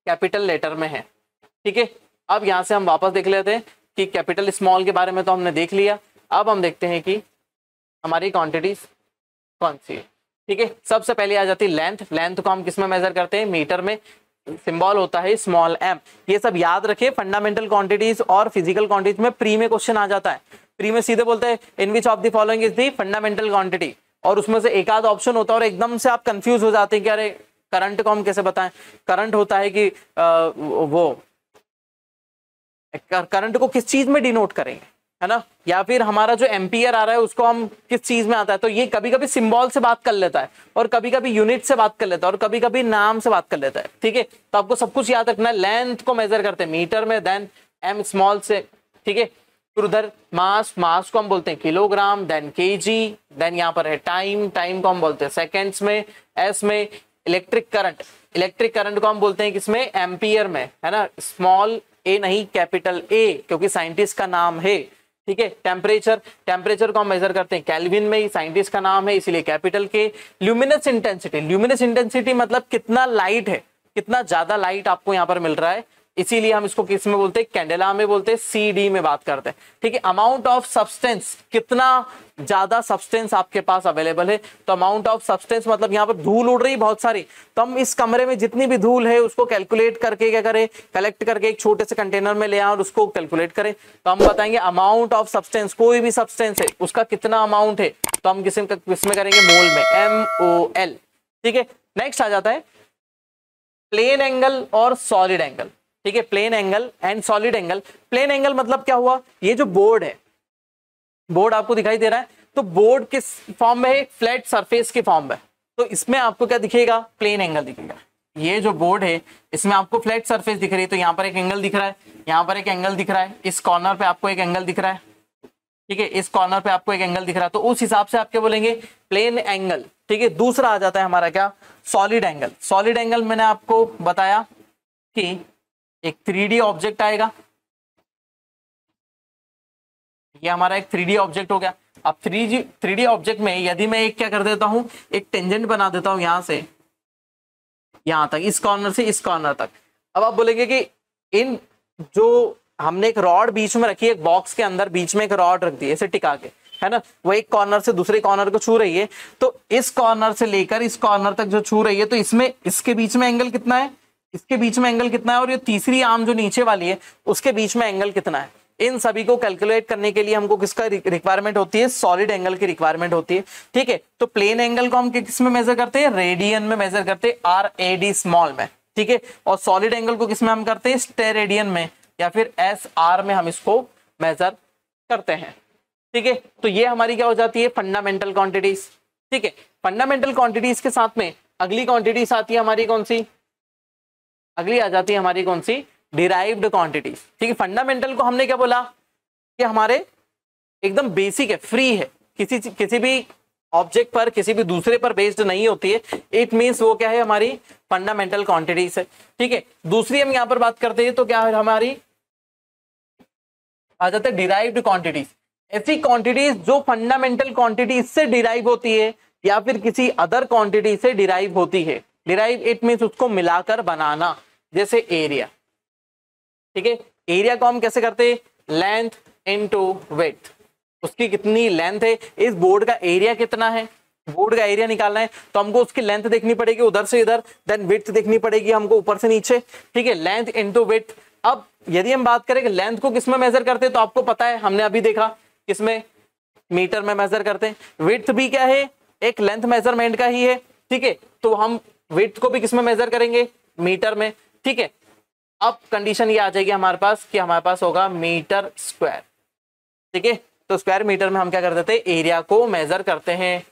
कैपिटल लेटर में है। ठीक है, अब यहां से हम वापस देख लेते हैं कि कैपिटल स्मॉल के बारे में तो हमने देख लिया। अब हम देखते हैं कि हमारी क्वांटिटीज कौन सी है। ठीक है, सबसे पहले आ जाती है लेंथ। लेंथ को हम किस में मेजर करते हैं, मीटर में, सिंबल होता है स्मॉल एम। ये सब याद रखिए, फंडामेंटल क्वांटिटीज और फिजिकल क्वांटिटीज में प्री में क्वेश्चन आ जाता है। प्री में सीधे बोलते हैं in which of the following is the fundamental quantity, और उसमें से एक आध ऑप्शन होता है और एकदम से आप कंफ्यूज हो जाते हैं कि अरे करंट को हम कैसे बताएं। करंट होता है कि वो करंट को किस चीज में डिनोट करेंगे, है ना, या फिर हमारा जो एम्पियर आ रहा है उसको हम किस चीज में आता है। तो ये कभी कभी सिंबल से बात कर लेता है, और कभी कभी यूनिट से बात कर लेता है, और कभी कभी नाम से बात कर लेता है। ठीक है, तो आपको सब कुछ याद रखना है। लेंथ को मेजर करते हैं मीटर में, देन एम स्मॉल से। ठीक है, फिर उधर मास को हम बोलते हैं किलोग्राम, देन केजी, देन यहाँ पर है टाइम को हम बोलते हैं सेकेंड्स में, एस में। इलेक्ट्रिक करंट को हम बोलते हैं किसमें, एम्पियर में, है ना, स्मॉल ए नहीं कैपिटल ए, क्योंकि साइंटिस्ट का नाम है। ठीक है, टेम्परेचर को हम मेजर करते हैं केल्विन में, ही साइंटिस्ट का नाम है इसीलिए कैपिटल के। ल्यूमिनस इंटेंसिटी मतलब कितना लाइट है, कितना ज्यादा लाइट आपको यहाँ पर मिल रहा है, इसीलिए हम इसको किस में बोलते हैं, कैंडेला में बोलते हैं, CD में बात करते हैं। ठीक है, अमाउंट ऑफ सब्सटेंस, कितना ज्यादा सब्सटेंस आपके पास अवेलेबल है। तो अमाउंट ऑफ सब्सटेंस मतलब यहाँ पर धूल उड़ रही है बहुत सारी, तो हम इस कमरे में जितनी भी धूल है उसको कैलकुलेट करके क्या करें, कलेक्ट करके एक छोटे से कंटेनर में ले आए और उसको कैलकुलेट करें। तो हम बताएंगे अमाउंट ऑफ सब्सटेंस, कोई भी सब्सटेंस है उसका कितना अमाउंट है, तो हम किसमें करेंगे, मोल में, MOL। ठीक है, नेक्स्ट आ जाता है प्लेन एंगल और सॉलिड एंगल। ठीक है, plane angle and solid angle. Plane angle मतलब क्या हुआ, ये जो बोर्ड है, बोर्ड आपको दिखाई दे रहा है, तो बोर्ड किस फॉर्म में है, फ्लैट सरफेस के फॉर्म में, तो इसमें आपको क्या दिखेगा, प्लेन एंगल दिखेगा। ये जो बोर्ड है इसमें आपको फ्लैट सरफेस दिख रही है, तो यहाँ पर एक एंगल दिख रहा है, यहाँ पर एक एंगल दिख रहा है, इस कॉर्नर पे आपको एक एंगल दिख रहा है। ठीक है, इस कॉर्नर पे आपको एक एंगल दिख रहा है, तो उस हिसाब से आप क्या बोलेंगे, प्लेन एंगल। ठीक है, दूसरा आ जाता है हमारा क्या, सॉलिड एंगल। सॉलिड एंगल मैंने आपको बताया कि एक 3D ऑब्जेक्ट आएगा, ये हमारा एक 3D ऑब्जेक्ट हो गया। अब 3D ऑब्जेक्ट में यदि मैं एक क्या कर देता हूं, एक टेंजेंट बना देता हूं यहां से यहां तक, इस कॉर्नर से इस कॉर्नर तक। अब आप बोलेंगे कि इन जो हमने एक रॉड बीच में रखी है, एक बॉक्स के अंदर बीच में एक रॉड रख दी ऐसे टिका के, है ना, वो एक कॉर्नर से दूसरे कॉर्नर को छू रही है, तो इस कॉर्नर से लेकर इस कॉर्नर तक जो छू रही है, तो इसमें इसके बीच में एंगल कितना है, इसके बीच में एंगल कितना है, और ये तीसरी आर्म जो नीचे वाली है उसके बीच में एंगल कितना है। इन सभी को कैलकुलेट करने के लिए हमको किसका रिक्वायरमेंट होती है, सॉलिड एंगल की रिक्वायरमेंट होती है। ठीक है, तो प्लेन एंगल को हम किस में मेजर करते हैं, रेडियन में मेजर करते हैं, RAD स्मॉल में। ठीक है, और सॉलिड एंगल को किस में हम करते हैं, स्टेरेडियन में, या फिर SR में हम इसको मेजर करते हैं। ठीक है, तो ये हमारी क्या हो जाती है, फंडामेंटल क्वांटिटीज। ठीक है, फंडामेंटल क्वांटिटीज के साथ में अगली क्वांटिटीज आती है हमारी कौन सी, अगली आ जाती है हमारी कौन सी, डिराइव्ड क्वांटिटीज। ठीक है, फंडामेंटल को हमने क्या बोला, ये हमारे एकदम बेसिक है, फ्री है, किसी भी ऑब्जेक्ट पर, किसी भी दूसरे पर बेस्ड नहीं होती है। इट मीन्स वो क्या है, हमारी फंडामेंटल क्वांटिटीज है। ठीक है, दूसरी हम यहाँ पर बात करते हैं तो क्या है, हमारी आ जाता है डिराइव्ड क्वांटिटीज। ऐसी क्वांटिटीज जो फंडामेंटल क्वांटिटीज से डिराइव होती है या फिर किसी अदर क्वांटिटी से डिराइव होती है। डिराइव इट मीन्स उसको मिलाकर बनाना, जैसे एरिया। ठीक है, एरिया को हम कैसे करते हैं, लेंथ इनटू विड्थ, उसकी कितनी लेंथ है, इस बोर्ड का एरिया कितना है, बोर्ड का एरिया निकालना है तो हमको उसकी लेंथ देखनी पड़ेगी उधर से इधर, देन विड्थ देखनी पड़ेगी हमको ऊपर से नीचे। ठीक है, लेंथ इनटू विड्थ। अब यदि हम बात करें कि लेंथ को किसमें मेजर करते हैं तो आपको पता है, हमने अभी देखा किसमें, मीटर में मेजर करते हैं। विड्थ भी क्या है, एक लेंथ मेजरमेंट का ही है। ठीक है, तो हम विड्थ को भी किसमें मेजर करेंगे, मीटर में। ठीक है, अब कंडीशन ये आ जाएगी हमारे पास कि हमारे पास होगा मीटर स्क्वायर। ठीक है, तो स्क्वायर मीटर में हम क्या कर देते हैं, एरिया को मेजर करते हैं।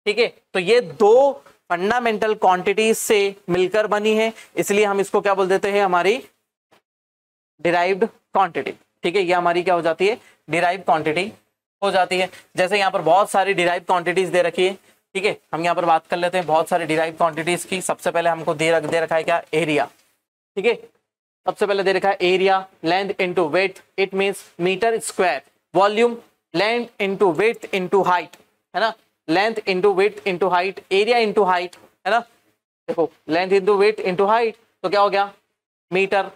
ठीक है, तो ये दो फंडामेंटल क्वांटिटीज से मिलकर बनी है, इसलिए हम इसको क्या बोल देते हैं, हमारी डिराइव्ड क्वांटिटी। ठीक है, ये हमारी क्या हो जाती है, डिराइव्ड क्वांटिटी हो जाती है। जैसे यहाँ पर बहुत सारी डिराइव्ड क्वांटिटीज दे रखी है। ठीक है, हम यहाँ पर बात कर लेते हैं बहुत सारी डिराइव्ड क्वांटिटीज की। सबसे पहले हमको दे रखा है क्या, एरिया। ठीक है, सबसे पहले दे रखा है area, length into width, it means metre square. Volume, length into width into height, है ना, length into width into height, area into height, है ना। देखो length into width into height तो क्या हो गया, मीटर,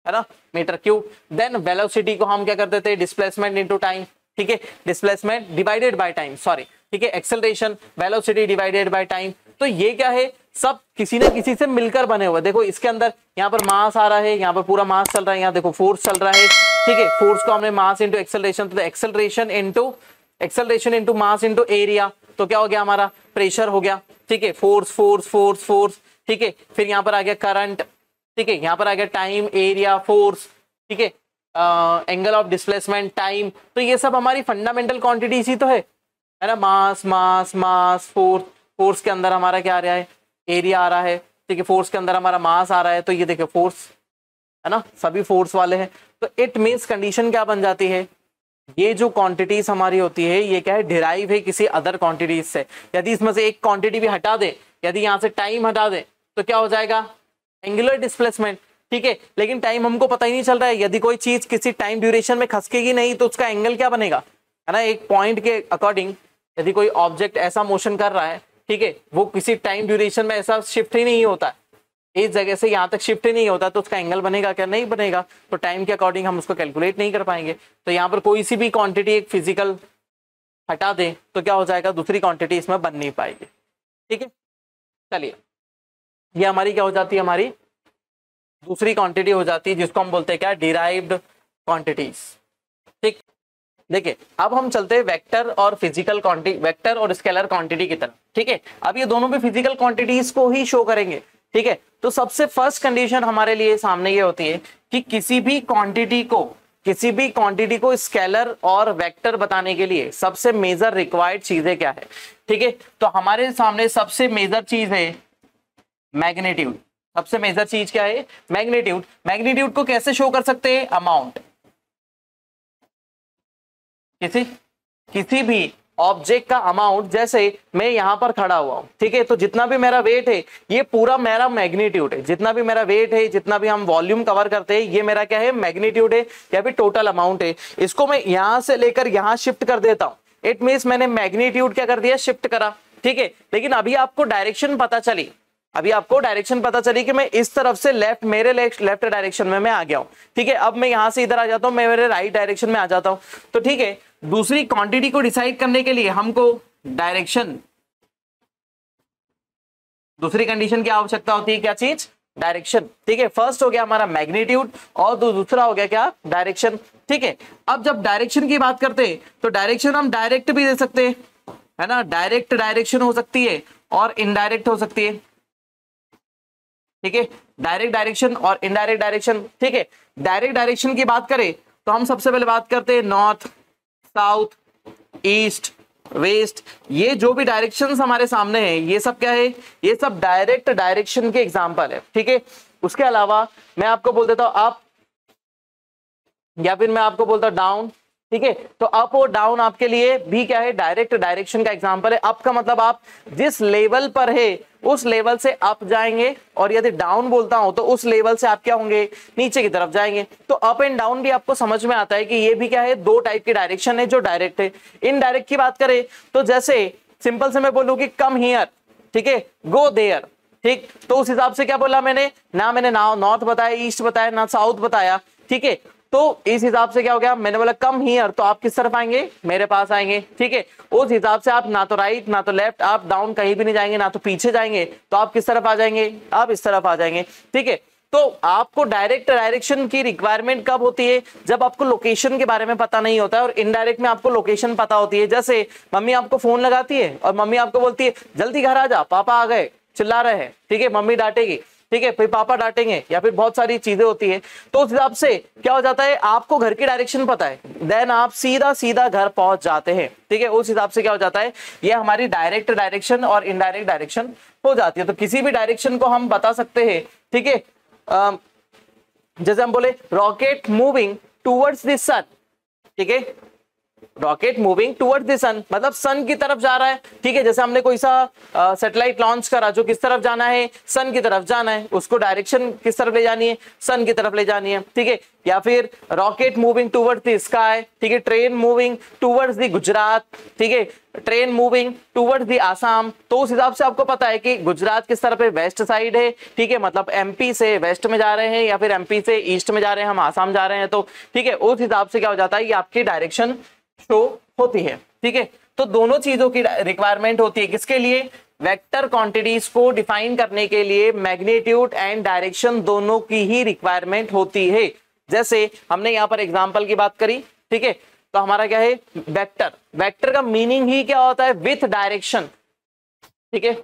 है ना, मीटर क्यूब। देन वेलोसिटी को हम क्या कर देते हैं, डिस्प्लेसमेंट इनटू टाइम। ठीक है, displacement divided by time, sorry. ठीक है, acceleration, velocity divided by time. तो ये क्या है, सब किसी ना किसी से मिलकर बने हुए। देखो इसके अंदर यहाँ पर मास आ रहा है, यहाँ पर पूरा मास चल रहा है, यहाँ देखो फोर्स चल रहा है। ठीक है, फोर्स को हमने मास इंटू एक्सेलरेशन, तो acceleration into mass into area, तो क्या हो गया हमारा, प्रेशर हो गया। ठीक है, फोर्स फोर्स फोर्स फोर्स। ठीक है, फिर यहाँ पर आ गया करंट। ठीक है, यहाँ पर आ गया टाइम, एरिया, फोर्स। ठीक है, एंगल ऑफ डिस्प्लेसमेंट, टाइम। तो ये सब हमारी फंडामेंटल क्वांटिटीज ही तो है ना। मास मास मास, फोर्स, फोर्स के अंदर हमारा क्या आ रहा है, एरिया आ रहा है। ठीक है, फोर्स के अंदर हमारा मास आ रहा है, तो ये देखिए फोर्स, है ना, सभी फोर्स वाले हैं। तो इट मीन्स कंडीशन क्या बन जाती है, ये जो क्वांटिटीज हमारी होती है ये क्या है, डिराइव है किसी अदर क्वांटिटीज से। यदि इसमें से एक क्वांटिटी भी हटा दे, यदि यहाँ से टाइम हटा दे तो क्या हो जाएगा, एंगुलर डिस्प्लेसमेंट। ठीक है, लेकिन टाइम हमको पता ही नहीं चल रहा है। यदि कोई चीज किसी टाइम ड्यूरेशन में खसकेगी नहीं तो उसका एंगल क्या बनेगा, है ना, एक पॉइंट के अकॉर्डिंग। यदि कोई ऑब्जेक्ट ऐसा मोशन कर रहा है, ठीक है, वो किसी टाइम ड्यूरेशन में ऐसा शिफ्ट ही नहीं होता, इस जगह से यहाँ तक शिफ्ट ही नहीं होता, तो उसका एंगल बनेगा क्या, नहीं बनेगा। तो टाइम के अकॉर्डिंग हम उसको कैलकुलेट नहीं कर पाएंगे। तो यहाँ पर कोई सी भी क्वांटिटी एक फिजिकल हटा दें तो क्या हो जाएगा, दूसरी क्वांटिटी इसमें बन नहीं पाएगी। ठीक है, चलिए ये हमारी क्या हो जाती है, हमारी दूसरी क्वांटिटी हो जाती है, जिसको हम बोलते हैं क्या, डिराइव्ड क्वांटिटीज। ठीक, देखिए अब हम चलते हैं वेक्टर और फिजिकल क्वांटिटी, वेक्टर और स्केलर क्वांटिटी की तरफ। ठीक है, अब ये दोनों भी फिजिकल क्वांटिटीज को ही शो करेंगे। ठीक है, तो सबसे फर्स्ट कंडीशन हमारे लिए सामने ये होती है कि किसी भी क्वांटिटी को स्केलर और वेक्टर बताने के लिए सबसे मेजर रिक्वायर्ड चीजें क्या है। ठीक है, तो हमारे सामने सबसे मेजर चीज है मैग्नीट्यूड। सबसे मेजर चीज क्या है, मैग्नीट्यूड। मैग्नीट्यूड को कैसे शो कर सकते हैं, अमाउंट, किसी भी ऑब्जेक्ट का अमाउंट। जैसे मैं यहां पर खड़ा हुआ हूं, ठीक है, तो जितना भी मेरा वेट है ये पूरा मेरा मैग्नीट्यूड है। जितना भी मेरा वेट है, जितना भी हम वॉल्यूम कवर करते हैं, ये मेरा क्या है, मैग्नीट्यूड है या फिर टोटल अमाउंट है। इसको मैं यहां से लेकर यहां शिफ्ट कर देता हूं, इट मींस मैंने मैग्नीट्यूड क्या कर दिया, शिफ्ट करा। ठीक है, लेकिन अभी आपको डायरेक्शन पता चली, कि मैं इस तरफ से लेफ्ट, मेरे लेफ्ट डायरेक्शन में मैं आ गया हूं। ठीक है, अब मैं यहां से इधर आ जाता हूं, मैं मेरे राइट डायरेक्शन में आ जाता हूं। तो ठीक है, दूसरी क्वांटिटी को डिसाइड करने के लिए हमको डायरेक्शन, दूसरी कंडीशन की आवश्यकता होती है, क्या चीज, डायरेक्शन। ठीक है, फर्स्ट हो गया हमारा मैग्नीट्यूड और दूसरा हो गया क्या, डायरेक्शन। ठीक है, अब जब डायरेक्शन की बात करते हैं तो डायरेक्शन हम डायरेक्ट भी दे सकते हैं, है ना, डायरेक्ट डायरेक्शन हो सकती है और इनडायरेक्ट हो सकती है। ठीक है, डायरेक्ट डायरेक्शन और इनडायरेक्ट डायरेक्शन। ठीक है, डायरेक्ट डायरेक्शन की बात करें तो हम सबसे पहले बात करते हैं नॉर्थ, साउथ, ईस्ट, वेस्ट। ये जो भी डायरेक्शंस हमारे सामने हैं, ये सब क्या है, ये सब डायरेक्ट डायरेक्शन के एग्जांपल है। ठीक है, उसके अलावा मैं आपको बोल देता हूं अप, या फिर मैं आपको बोलता हूं डाउन, ठीक है। तो अप और डाउन आपके लिए भी क्या है, डायरेक्ट डायरेक्शन का एग्जांपल है। अप का मतलब आप जिस लेवल पर है उस लेवल से अप जाएंगे, और यदि डाउन बोलता हूं तो उस लेवल से आप क्या होंगे, नीचे की तरफ जाएंगे। तो अप एंड डाउन भी आपको समझ में आता है कि ये भी क्या है, दो टाइप की डायरेक्शन है जो डायरेक्ट है। इनडायरेक्ट की बात करें तो जैसे सिंपल से मैं बोलूं कि कम हियर, ठीक है, गो देयर, ठीक, तो उस हिसाब से क्या बोला मैंने ना नॉर्थ बताया, ईस्ट बताया, ना साउथ बताया, ठीक है। तो इस हिसाब से क्या हो गया, मैंने बोला कम हियर, तो आप किस तरफ आएंगे, मेरे पास आएंगे, ठीक है। उस हिसाब से आप ना तो राइट ना तो लेफ्ट, आप डाउन कहीं भी नहीं जाएंगे, ना तो पीछे जाएंगे, तो आप किस तरफ आ जाएंगे, आप इस तरफ आ जाएंगे, ठीक है। तो आपको डायरेक्ट डायरेक्शन की रिक्वायरमेंट कब होती है, जब आपको लोकेशन के बारे में पता नहीं होता है, और इनडायरेक्ट में आपको लोकेशन पता होती है। जैसे मम्मी आपको फोन लगाती है और मम्मी आपको बोलती है जल्दी घर आ जा, पापा आ गए, चिल्ला रहे हैं, ठीक है, मम्मी डांटेगी, ठीक है, फिर पापा डांटेंगे, या फिर बहुत सारी चीजें होती है। तो उस हिसाब से क्या हो जाता है, आपको घर की डायरेक्शन पता है, देन आप सीधा सीधा घर पहुंच जाते हैं, ठीक है। उस हिसाब से क्या हो जाता है, ये हमारी डायरेक्ट डायरेक्शन और इनडायरेक्ट डायरेक्शन हो जाती है। तो किसी भी डायरेक्शन को हम बता सकते हैं, ठीक है। जैसे हम बोले रॉकेट मूविंग टूवर्ड्स द सन, ठीक है, रॉकेट मूविंग टुवर्ड्स द सन, मतलब सन की तरफ जा रहा है, ठीक है। जैसे हमने कोई सा सैटेलाइट लॉन्च करा जो किस तरफ जाना है, सन की तरफ जाना है, उसको डायरेक्शन किस तरफ ले जानी है, सन की तरफ ले जानी है, ठीक है। या फिर rocket moving towards the sky, ठीक है, train moving towards the Gujarat, ठीक है, train moving towards the Assam. तो उस हिसाब से आपको पता है कि गुजरात किस तरफ है, वेस्ट साइड है, ठीक है, मतलब एमपी से वेस्ट में जा रहे हैं, या फिर एमपी से ईस्ट में जा रहे हैं, हम आसाम जा रहे हैं, तो ठीक है, उस हिसाब से क्या हो जाता है, ये आपकी डायरेक्शन शो होती है, ठीक है। तो दोनों चीजों की रिक्वायरमेंट होती है, किसके लिए, वेक्टर क्वांटिटीज को डिफाइन करने के लिए मैग्नीट्यूड एंड डायरेक्शन दोनों की ही रिक्वायरमेंट होती है। जैसे हमने यहां पर एग्जांपल की बात करी, ठीक है, तो हमारा क्या है, वेक्टर, वेक्टर का मीनिंग ही क्या होता है, विथ डायरेक्शन, ठीक है,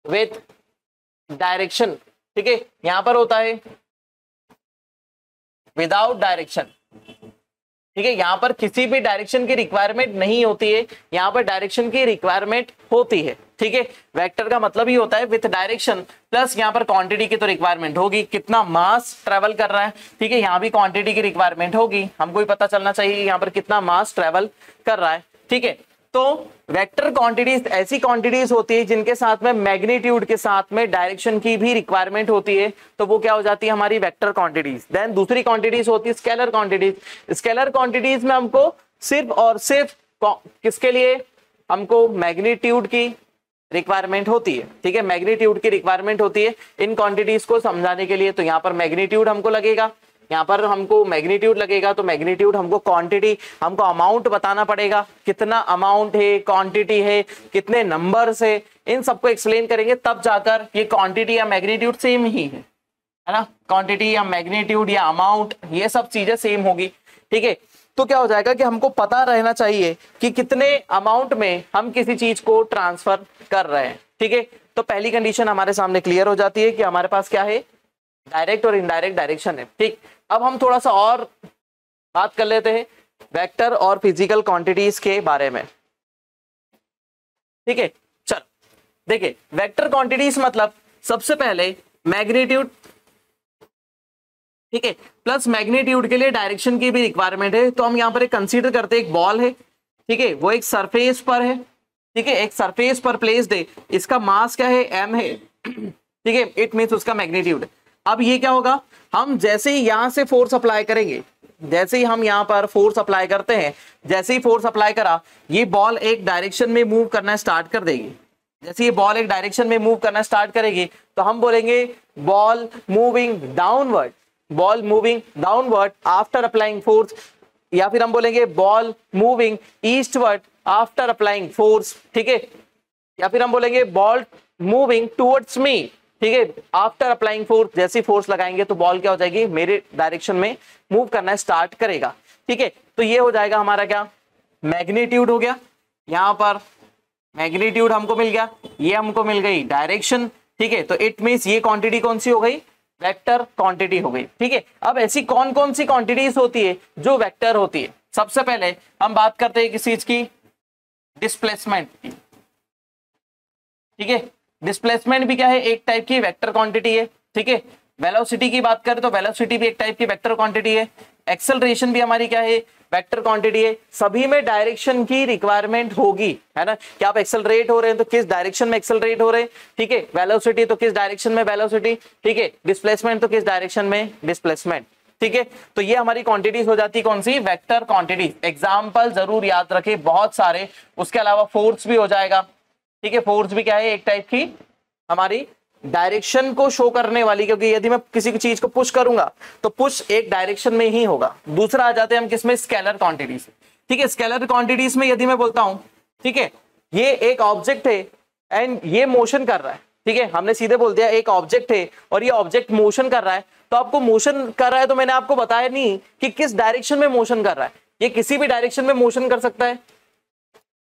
विथ डायरेक्शन, ठीक है। यहां पर होता है विदाउट डायरेक्शन, ठीक है, यहां पर किसी भी डायरेक्शन की रिक्वायरमेंट नहीं होती है, यहां पर डायरेक्शन की रिक्वायरमेंट होती है, ठीक है। वेक्टर का मतलब ही होता है विथ डायरेक्शन, प्लस यहां पर क्वांटिटी की तो रिक्वायरमेंट होगी, कितना मास ट्रेवल कर रहा है, ठीक है, यहां भी क्वांटिटी की रिक्वायरमेंट होगी, हमको ही पता चलना चाहिए यहां पर कितना मास ट्रेवल कर रहा है, ठीक है। तो वेक्टर क्वांटिटीज ऐसी क्वांटिटीज होती है जिनके साथ में मैग्नीट्यूड के साथ में डायरेक्शन की भी रिक्वायरमेंट होती है, तो वो क्या हो जाती है, हमारी वेक्टर क्वांटिटीज। देन दूसरी क्वांटिटीज होती है स्केलर क्वांटिटीज। स्केलर क्वांटिटीज में हमको सिर्फ और सिर्फ किसके लिए, हमको मैग्नीट्यूड की रिक्वायरमेंट होती है, ठीक है, मैग्नीट्यूड की रिक्वायरमेंट होती है इन क्वांटिटीज को समझाने के लिए। तो यहाँ पर मैग्नीट्यूड हमको लगेगा, यहाँ पर हमको मैग्नीट्यूड लगेगा, तो मैग्नीट्यूड हमको क्वांटिटी, हमको अमाउंट बताना पड़ेगा, कितना अमाउंट है, क्वांटिटी है, कितने नंबर्स है, इन सबको एक्सप्लेन करेंगे, तब जाकर ये क्वांटिटी या मैग्नीट्यूड सेम ही है ना, क्वांटिटी या मैग्नीट्यूड या अमाउंट, ये सब चीजें सेम होगी, ठीक है। तो क्या हो जाएगा कि हमको पता रहना चाहिए कि कितने अमाउंट में हम किसी चीज को ट्रांसफर कर रहे हैं, ठीक है। तो पहली कंडीशन हमारे सामने क्लियर हो जाती है कि हमारे पास क्या है, डायरेक्ट और इनडायरेक्ट डायरेक्शन है, ठीक। अब हम थोड़ा सा और बात कर लेते हैं वेक्टर और फिजिकल क्वांटिटीज के बारे में, ठीक है। चल देखिए, वेक्टर क्वांटिटीज मतलब सबसे पहले मैग्नीट्यूड, ठीक है, प्लस मैग्नीट्यूड के लिए डायरेक्शन की भी रिक्वायरमेंट है। तो हम यहाँ पर एक कंसीडर करते हैं, एक बॉल है, ठीक है, वो एक सरफेस पर है, ठीक है, एक सरफेस पर प्लेस्ड है, इसका मास क्या है, m है, ठीक है, इट मींस उसका मैग्नीट्यूड। अब ये क्या होगा, हम जैसे ही यहां से फोर्स अप्लाई करेंगे, जैसे ही हम यहां पर फोर्स अप्लाई करते हैं, जैसे ही फोर्स अप्लाई करा, ये बॉल एक डायरेक्शन में मूव करना स्टार्ट कर देगी। जैसे ये बॉल एक डायरेक्शन में मूव करना स्टार्ट करेगी तो हम बोलेंगे ball moving downward, ball moving downward after applying force, या फिर हम बोलेंगे ball moving eastward after applying force, ठीक है, या फिर हम बोलेंगे बॉल मूविंग टुवर्ड्स मी, ठीक है, आफ्टर अप्लाइंग फोर्स, जैसी फोर्स लगाएंगे तो बॉल क्या हो जाएगी, मेरे डायरेक्शन में मूव करना स्टार्ट करेगा, ठीक है। तो ये हो जाएगा हमारा क्या, मैग्नीट्यूड हो गया, यहां पर मैग्नीट्यूड हमको मिल गया, ये हमको मिल गई डायरेक्शन, ठीक है। तो इट मींस ये क्वांटिटी कौन सी हो गई, वेक्टर क्वांटिटी हो गई, ठीक है। अब ऐसी कौन कौन सी क्वांटिटीज होती है जो वेक्टर होती है, सबसे पहले हम बात करते हैं किस चीज की, डिस्प्लेसमेंट की, ठीक है। डिस्प्लेसमेंट भी क्या है, एक टाइप की वेक्टर क्वांटिटी है, ठीक है। वेलोसिटी की बात करें तो वेलोसिटी भी एक टाइप की वेक्टर क्वांटिटी है, एक्सेलरेशन भी हमारी क्या है, वेक्टर क्वांटिटी है। सभी में डायरेक्शन की रिक्वायरमेंट होगी, है ना, कि आप एक्सेलरेट हो रहे हैं तो किस डायरेक्शन में एक्सेलरेट हो रहे हैं, ठीक है, वेलोसिटी तो किस डायरेक्शन में वेलोसिटी, ठीक है, डिस्प्लेसमेंट तो किस डायरेक्शन में डिस्प्लेसमेंट, ठीक है। तो ये हमारी क्वांटिटीज हो जाती है कौन सी, वेक्टर क्वांटिटीज। एग्जाम्पल जरूर याद रखे बहुत सारे। उसके अलावा फोर्स भी हो जाएगा, ठीक है, फोर्स भी क्या है, एक टाइप की हमारी डायरेक्शन को शो करने वाली, क्योंकि यदि मैं किसी चीज को पुश करूंगा तो पुश एक डायरेक्शन में ही होगा। दूसरा आ जाते हैं हम किसमें, स्केलर क्वांटिटीज, ठीक है। स्केलर क्वांटिटीज में यदि मैं बोलता हूं, ठीक है, ये एक ऑब्जेक्ट है एंड ये मोशन कर रहा है, ठीक है, हमने सीधे बोल दिया एक ऑब्जेक्ट है और ये ऑब्जेक्ट मोशन कर रहा है, तो आपको मोशन कर रहा है तो मैंने आपको बताया नहीं कि किस डायरेक्शन में मोशन कर रहा है, ये किसी भी डायरेक्शन में मोशन कर सकता है,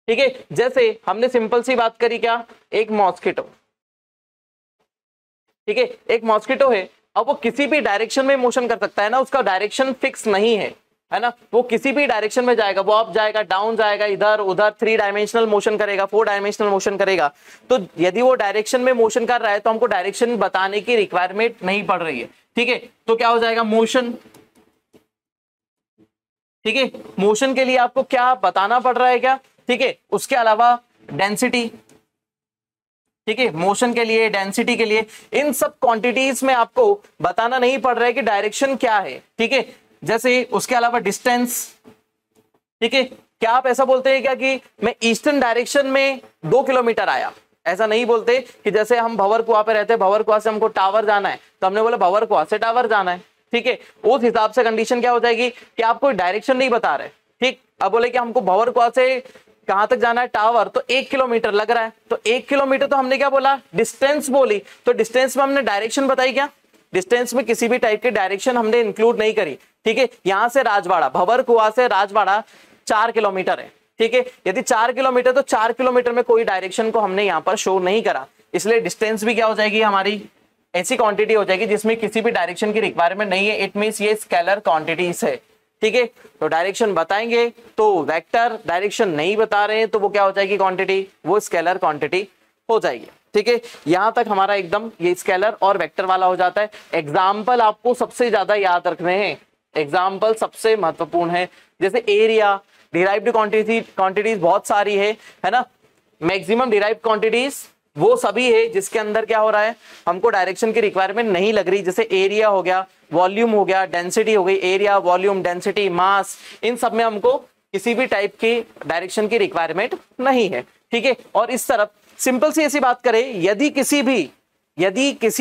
ठीक है। जैसे हमने सिंपल सी बात करी क्या, एक मॉस्किटो, ठीक है, एक मॉस्किटो है, अब वो किसी भी डायरेक्शन में मोशन कर सकता है ना, उसका डायरेक्शन फिक्स नहीं है ना, वो किसी भी डायरेक्शन में जाएगा, वो अप जाएगा, डाउन जाएगा, इधर उधर, 3 डायमेंशनल मोशन करेगा, 4 डायमेंशनल मोशन करेगा। तो यदि वो डायरेक्शन में मोशन कर रहा है तो हमको डायरेक्शन बताने की रिक्वायरमेंट नहीं पड़ रही है, ठीक है। तो क्या हो जाएगा, मोशन, ठीक है, मोशन के लिए आपको क्या बताना पड़ रहा है क्या, ठीक है। उसके अलावा डेंसिटी, ठीक है, मोशन के लिए, डेंसिटी के लिए, इन सब क्वांटिटीज में आपको बताना नहीं पड़ रहा है कि डायरेक्शन क्या है, ठीक है। जैसे उसके अलावा डिस्टेंस, ठीक है, क्या आप ऐसा बोलते हैं क्या कि मैं ईस्टर्न डायरेक्शन में 2 किलोमीटर आया, ऐसा नहीं बोलते कि जैसे हम भंवरकुआ पे रहते हैं, भंवरकुआ से हमको टावर जाना है तो हमने बोला भंवरकुआ से टावर जाना है, ठीक है। उस हिसाब से कंडीशन क्या हो जाएगी कि आप कोई डायरेक्शन नहीं बता रहे, ठीक। अब बोले कि हमको भंवरकुआ से कहां तक जाना है, टावर, तो 1 किलोमीटर लग रहा है, तो 1 किलोमीटर तो हमने क्या बोला, डिस्टेंस बोली, तो डिस्टेंस में हमने डायरेक्शन बताई क्या, डिस्टेंस में किसी भी टाइप की डायरेक्शन हमने इंक्लूड नहीं करी, ठीक है। यहां से राजवाड़ा, भंवरकुआ से राजवाड़ा 4 किलोमीटर है, ठीक है। यदि 4 किलोमीटर तो 4 किलोमीटर में कोई डायरेक्शन को हमने यहाँ पर शो नहीं करा, इसलिए डिस्टेंस भी क्या हो जाएगी हमारी, ऐसी क्वांटिटी हो जाएगी जिसमें किसी भी डायरेक्शन की रिक्वायरमेंट नहीं है। इट मींस ये स्केलर क्वांटिटीज है, ठीक है। तो डायरेक्शन बताएंगे तो वेक्टर, डायरेक्शन नहीं बता रहे हैं तो वो क्या हो जाएगी क्वांटिटी, वो स्केलर क्वांटिटी हो जाएगी, ठीक है। यहां तक हमारा एकदम ये स्केलर और वेक्टर वाला हो जाता है। एग्जाम्पल आपको सबसे ज्यादा याद रखने हैं, एग्जाम्पल सबसे महत्वपूर्ण है। जैसे एरिया, डिराइव्ड क्वांटिटीज बहुत सारी है ना, मैक्सिमम डिराइव्ड क्वांटिटीज वो सभी है जिसके अंदर क्या हो रहा है, हमको डायरेक्शन की रिक्वायरमेंट नहीं लग रही। जैसे एरिया हो गया, वॉल्यूम हो गया, डेंसिटी हो गई, एरिया, वॉल्यूम, डेंसिटी, मास, इन सब में हमको किसी भी टाइप की डायरेक्शन की रिक्वायरमेंट नहीं है, ठीक है। और इस तरफ सिंपल सी ऐसी बात करें, यदि किसी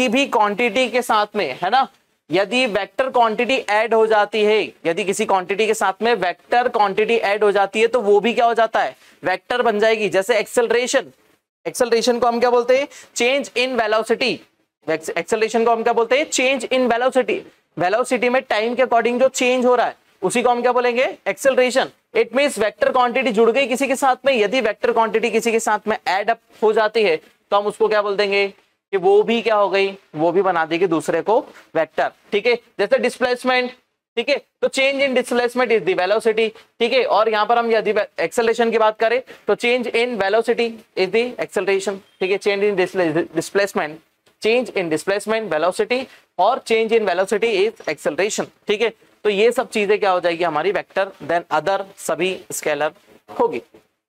भी क्वांटिटी के साथ में, है ना, यदि वेक्टर क्वांटिटी ऐड हो जाती है, यदि किसी क्वांटिटी के साथ में वेक्टर क्वांटिटी ऐड हो जाती है तो वो भी क्या हो जाता है, वेक्टर बन जाएगी। जैसे एक्सेलरेशन को हम क्या बोलते हैं, चेंज इन वेलोसिटी। एक्सेलरेशन को हम क्या बोलते हैं, चेंज इन वेलोसिटी। वेलोसिटी में टाइम के अकॉर्डिंग जो चेंज हो रहा है उसी को हम क्या बोलेंगे, acceleration. It means vector quantity जुड़ गई किसी के साथ में, यदि वेक्टर क्वांटिटी किसी के साथ में ऐड अप हो जाती है तो हम उसको क्या बोल देंगे कि वो भी क्या हो गई, वो भी बना देगी दूसरे को वेक्टर, ठीक है। जैसे डिस्प्लेसमेंट, ठीक है, तो change in displacement is the velocity, ठीक है। और यहां पर हम यदि एक्सेलरेशन की बात करें तो change in velocity is the acceleration, ठीक है। Change in displacement, change in displacement velocity, और change in velocity is acceleration, ठीक है। तो ये सब चीजें क्या हो जाएगी हमारी वेक्टर, देन अदर सभी स्केलर होगी,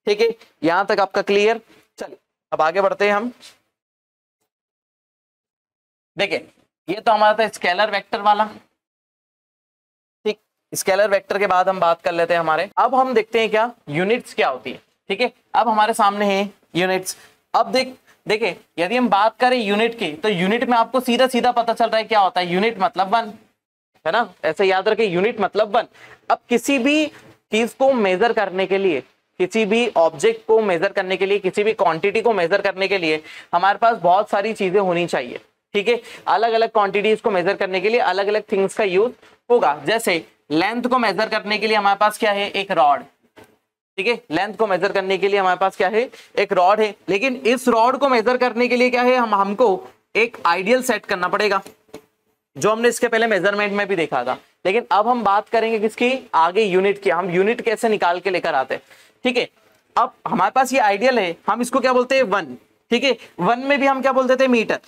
ठीक है। यहां तक आपका क्लियर। चलिए अब आगे बढ़ते हैं हम। देखिए ये तो हमारा था स्केलर वेक्टर वाला, ठीक। स्केलर वेक्टर के बाद हम बात कर लेते हैं हमारे, अब हम देखते हैं क्या यूनिट्स क्या होती है, ठीक है। अब हमारे सामने है यूनिट्स। अब देखिए यदि हम बात करें यूनिट की तो यूनिट में आपको सीधा सीधा पता चल रहा है क्या होता है, यूनिट मतलब 1, है ना, ऐसे याद रखें, यूनिट मतलब 1। अब किसी भी चीज को मेजर करने के लिए, किसी भी ऑब्जेक्ट को मेजर करने के लिए, किसी भी क्वांटिटी को मेजर करने के लिए हमारे पास बहुत सारी चीजें होनी चाहिए, ठीक है। अलग अलग क्वांटिटीज को मेजर करने के लिए अलग अलग थिंग्स का यूज होगा। जैसे लेंथ को मेजर करने के लिए हमारे पास क्या है, एक रॉड, ठीक है। लेंथ को मेजर करने के लिए हमारे पास क्या है, एक रॉड है। लेकिन इस रॉड को मेजर करने के लिए क्या है, हमको एक आइडियल सेट करना पड़ेगा, जो हमने इसके पहले मेजरमेंट में भी देखा था। लेकिन अब हम बात करेंगे किसकी, आगे यूनिट की। हम यूनिट कैसे निकाल के लेकर आते हैं, ठीक है। अब हमारे पास ये आइडियल है, हम इसको क्या बोलते हैं 1, ठीक है। 1 में भी हम क्या बोलते थे, मीटर,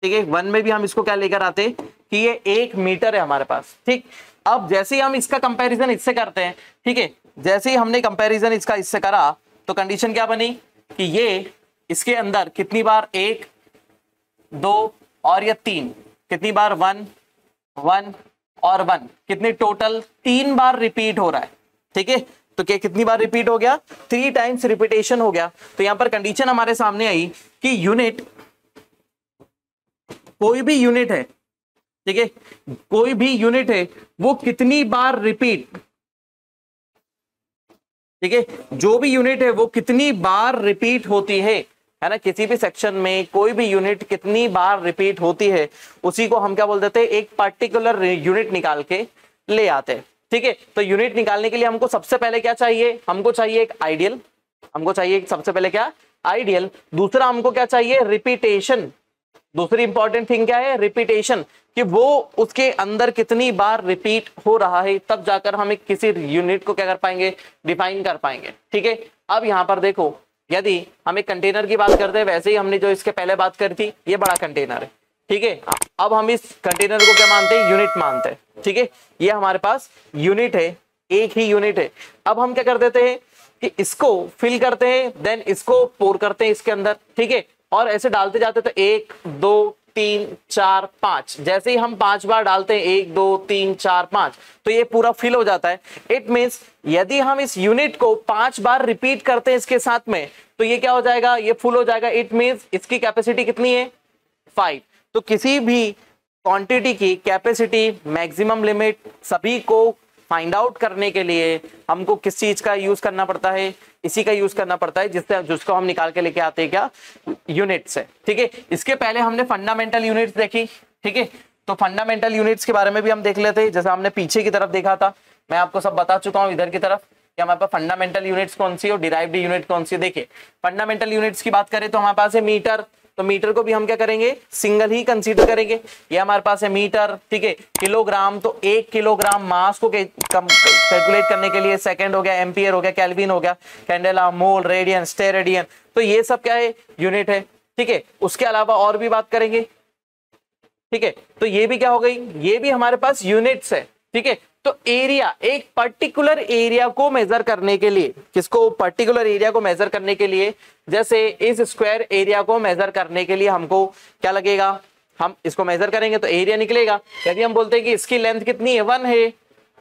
ठीक है, 1 में भी हम इसको क्या लेकर आते कि ये 1 मीटर है हमारे पास। ठीक, अब जैसे ही हम इसका कंपैरिजन इससे करते हैं, ठीक है, जैसे ही हमने कंपैरिजन इसका इससे करा तो कंडीशन क्या बनी कि ये इसके अंदर कितनी बार 1 2 और या 3, कितनी बार 1 1 और 1, कितनी टोटल 3 बार रिपीट हो रहा है। ठीक है, तो क्या कितनी बार रिपीट हो गया, 3 टाइम्स रिपीटेशन हो गया। तो यहां पर कंडीशन हमारे सामने आई कि यूनिट, कोई भी यूनिट है, ठीक है, कोई भी यूनिट है वो कितनी बार रिपीट, ठीक है, जो भी यूनिट है वो कितनी बार रिपीट होती है ना, किसी भी सेक्शन में कोई भी यूनिट कितनी बार रिपीट होती है, उसी को हम क्या बोल देते हैं, एक पर्टिकुलर यूनिट निकाल के ले आते हैं। ठीक है, तो यूनिट निकालने के लिए हमको सबसे पहले क्या चाहिए, हमको चाहिए एक आइडियल, हमको चाहिए सबसे पहले क्या, आइडियल। दूसरा हमको क्या चाहिए, रिपीटेशन। दूसरी इंपॉर्टेंट थिंग क्या है, रिपीटेशन, कि वो उसके अंदर कितनी बार रिपीट हो रहा है, तब जाकर हम एक किसी यूनिट को क्या कर पाएंगे, डिफाइन कर पाएंगे। ठीक है, अब यहां पर देखो, यदि हम एक कंटेनर की बात करते हैं, वैसे ही हमने जो इसके पहले बात करी थी, ये बड़ा कंटेनर है। ठीक है, अब हम इस कंटेनर को क्या मानते हैं, यूनिट मानते हैं। ठीक है, ये हमारे पास यूनिट है, एक ही यूनिट है। अब हम क्या कर देते हैं कि इसको फिल करते हैं, देन इसको पोर करते हैं इसके अंदर। ठीक है, और ऐसे डालते जाते, तो 1 2 3 4 5, जैसे ही हम 5 बार डालते हैं, 1 2 3 4 5, तो ये पूरा फिल हो जाता है। इट मींस यदि हम इस यूनिट को 5 बार रिपीट करते हैं इसके साथ में, तो ये क्या हो जाएगा, ये फुल हो जाएगा। इट मींस इसकी कैपेसिटी कितनी है, 5। तो किसी भी क्वांटिटी की कैपेसिटी, मैक्सिमम लिमिट, सभी को फाइंड आउट करने के लिए हमको किस चीज का यूज करना पड़ता है, इसी का यूज करना पड़ता है, जिसको हम निकाल के लेके आते हैं क्या, यूनिट से। ठीक है, इसके पहले हमने फंडामेंटल यूनिट्स देखी। ठीक है, तो फंडामेंटल यूनिट्स के बारे में भी हम देख लेते हैं। जैसे हमने पीछे की तरफ देखा था, मैं आपको सब बता चुका हूं इधर की तरफ कि हमारे पास फंडामेंटल यूनिट्स कौन सी और डिराइव्ड यूनिट कौन सी। देखिए, फंडामेंटल यूनिट्स की बात करें तो हमारे पास है मीटर। तो मीटर को भी हम क्या करेंगे, सिंगल ही कंसीडर करेंगे। ये हमारे पास है मीटर। ठीक है, किलोग्राम, तो 1 किलोग्राम मास को कैलकुलेट करने के लिए सेकंड हो गया, एम्पियर हो गया, केल्विन हो गया, कैंडेला, मोल, रेडियन, स्टेरेडियन, तो ये सब क्या है, यूनिट है। ठीक है, उसके अलावा और भी बात करेंगे। ठीक है, तो ये भी क्या हो गई, ये भी हमारे पास यूनिट्स है। ठीक है, तो एरिया, एक पर्टिकुलर एरिया को मेजर करने के लिए, किसको, पर्टिकुलर एरिया को मेजर करने के लिए, जैसे इस स्क्वायर एरिया को मेजर करने के लिए हमको क्या लगेगा, हम इसको मेजर करेंगे तो एरिया निकलेगा। यदि हम बोलते हैं कि इसकी लेंथ कितनी है, 1 है,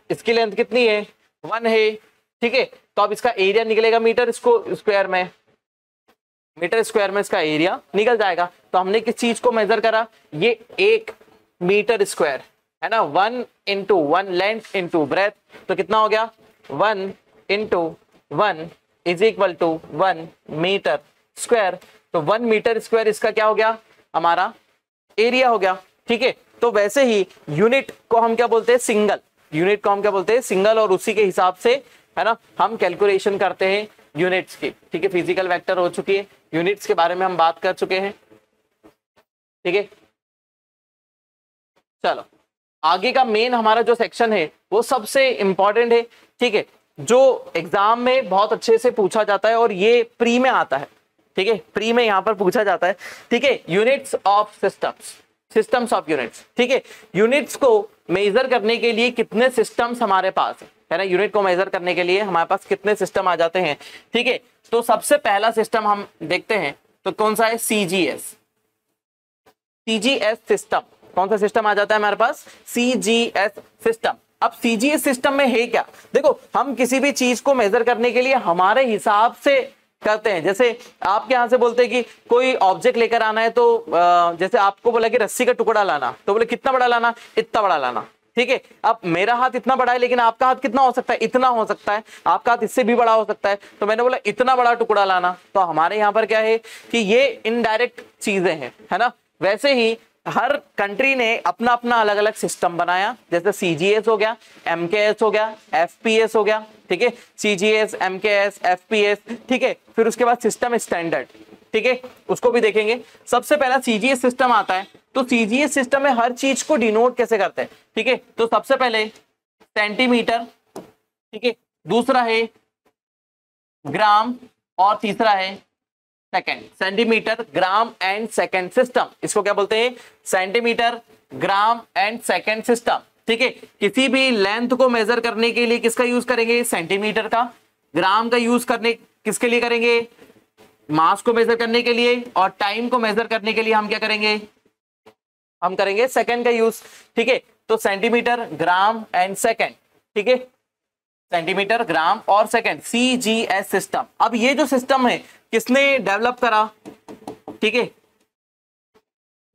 इसकी लेंथ कितनी है, 1 है। ठीक है, तो अब इसका एरिया निकलेगा मीटर स्क्वायर में, मीटर स्क्वायर में इसका एरिया निकल जाएगा। तो हमने किस चीज को मेजर करा, ये 1 मीटर स्क्वायर है ना, 1 इंटू 1 लेंथ इंटू ब्रेथ, तो कितना हो गया, 1 into 1 is equal to 1 metre square. तो 1 मीटर स्क्वायर इसका क्या हो गया, हमारा एरिया हो गया। ठीक है, तो वैसे ही यूनिट को हम क्या बोलते हैं, सिंगल। यूनिट को हम क्या बोलते हैं, सिंगल, और उसी के हिसाब से है ना हम कैलकुलेशन करते हैं यूनिट्स की। ठीक है, फिजिकल वेक्टर हो चुकी है, यूनिट्स के बारे में हम बात कर चुके हैं। ठीक है, चलो आगे का मेन हमारा जो सेक्शन है वो सबसे इंपॉर्टेंट है। ठीक है, जो एग्जाम में बहुत अच्छे से पूछा जाता है और ये प्री में आता है। ठीक है, प्री में यहाँ पर पूछा जाता है। ठीक है, units of systems, systems of units. ठीक है, यूनिट्स को मेजर करने के लिए कितने सिस्टम्स हमारे पास है ना, यूनिट को मेजर करने के लिए हमारे पास कितने सिस्टम आ जाते हैं। ठीक है, तो सबसे पहला सिस्टम हम देखते हैं, तो कौन सा है, सीजीएस। सीजीएस सिस्टम, कौन सा सिस्टम आ जाता है हमारे पास, सीजीएस सिस्टम। अब सीजीएस सिस्टम में है क्या, देखो हम किसी भी चीज को मेजर करने के लिए हमारे हिसाब से करते हैं। जैसे आपके यहाँ से बोलते हैं कि कोई ऑब्जेक्ट लेकर आना है, तो जैसे आपको बोला कि रस्सी का टुकड़ा लाना, तो बोले कितना बड़ा लाना, इतना बड़ा लाना। ठीक है, अब मेरा हाथ इतना बड़ा है, लेकिन आपका हाथ कितना हो सकता है, इतना हो सकता है, आपका हाथ इससे भी बड़ा हो सकता है, तो मैंने बोला इतना बड़ा टुकड़ा लाना। तो हमारे यहाँ पर क्या है कि ये इनडायरेक्ट चीजें हैं, है ना। वैसे ही हर कंट्री ने अपना अपना अलग अलग सिस्टम बनाया, जैसे सीजीएस हो गया, एमकेएस हो गया, एफपीएस हो गया। ठीक है, सीजीएस, एमकेएस, एफपीएस। ठीक है, फिर उसके बाद सिस्टम स्टैंडर्ड। ठीक है, उसको भी देखेंगे। सबसे पहला सीजीएस सिस्टम आता है, तो सीजीएस सिस्टम में हर चीज को डिनोट कैसे करते हैं। ठीक है, तो सबसे पहले सेंटीमीटर, ठीक है, दूसरा है ग्राम, और तीसरा है second, centimetre gram and second system, इसको क्या बोलते हैं, centimetre gram and second system. ठीक है, किसी भी लेंथ को मेजर करने के लिए किसका यूज करेंगे, सेंटीमीटर का। ग्राम का यूज करने किसके लिए करेंगे, मास को मेजर करने के लिए। और टाइम को मेजर करने के लिए हम क्या करेंगे, हम करेंगे सेकंड का यूज। ठीक है, तो सेंटीमीटर ग्राम एंड सेकंड। ठीक है, सेंटीमीटर ग्राम और सेकंड, CGS सिस्टम। अब ये जो सिस्टम है किसने डेवलप करा, ठीक है,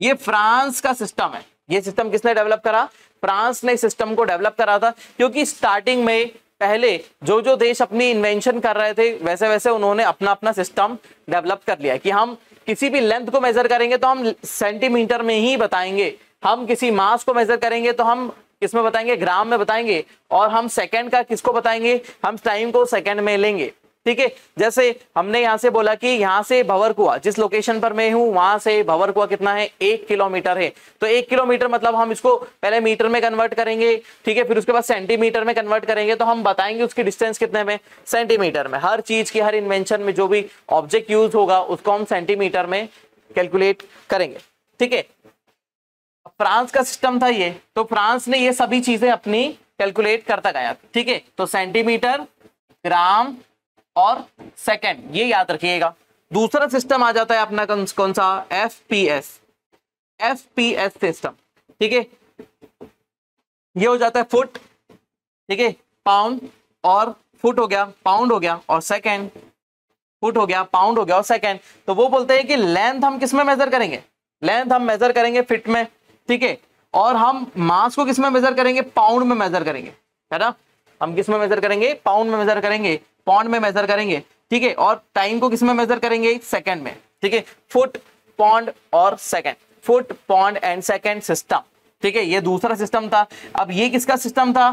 ये फ्रांस का सिस्टम है। ये सिस्टम किसने डेवलप करा, फ्रांस ने सिस्टम को डेवलप करा था। क्योंकि स्टार्टिंग में पहले जो जो देश अपनी इन्वेंशन कर रहे थे वैसे वैसे उन्होंने अपना अपना सिस्टम डेवलप कर लिया कि हम किसी भी लेंथ को मेजर करेंगे तो हम सेंटीमीटर में ही बताएंगे, हम किसी मास को मेजर करेंगे तो हम किसमें बताएंगे, ग्राम में बताएंगे। और हम सेकंड का किसको बताएंगे, हम टाइम को सेकंड में लेंगे। ठीक है, जैसे हमने यहां से बोला कि यहां से भंवरकुआ, जिस लोकेशन पर मैं हूं वहां से भंवरकुआ कितना है, 1 किलोमीटर है। तो 1 किलोमीटर मतलब हम इसको पहले मीटर में कन्वर्ट करेंगे। ठीक है, फिर उसके बाद सेंटीमीटर में कन्वर्ट करेंगे तो हम बताएंगे उसकी डिस्टेंस कितने में, सेंटीमीटर में। हर चीज की, हर इन्वेंशन में जो भी ऑब्जेक्ट यूज होगा उसको हम सेंटीमीटर में कैलकुलेट करेंगे। ठीक है, फ्रांस का सिस्टम था ये, तो फ्रांस ने ये सभी चीजें अपनी कैलकुलेट करता गया। ठीक है, तो सेंटीमीटर, ग्राम और सेकंड, ये याद रखिएगा। दूसरा सिस्टम आ जाता है अपना कौन सा, FPS, FPS सिस्टम। ठीक है, ये हो जाता है फुट। ठीक है, पाउंड और फुट हो गया, पाउंड हो गया और सेकंड, फुट हो गया, पाउंड हो गया और सेकंड। तो वो बोलते हैं कि लेंथ हम किस में मेजर करेंगे, लेंथ हम मेजर करेंगे फीट में। ठीक है, और हम मास को किस में मेजर करेंगे, पाउंड में मेजर करेंगे, है ना। हम किस में मेजर करेंगे, पाउंड में मेजर करेंगे, पौंड में मेजर करेंगे। ठीक है, और टाइम को किस में मेजर करेंगे, सेकंड में। ठीक है, फुट, पौंड और second, foot, pound and second system. ठीक है, ये दूसरा सिस्टम था। अब ये किसका सिस्टम था,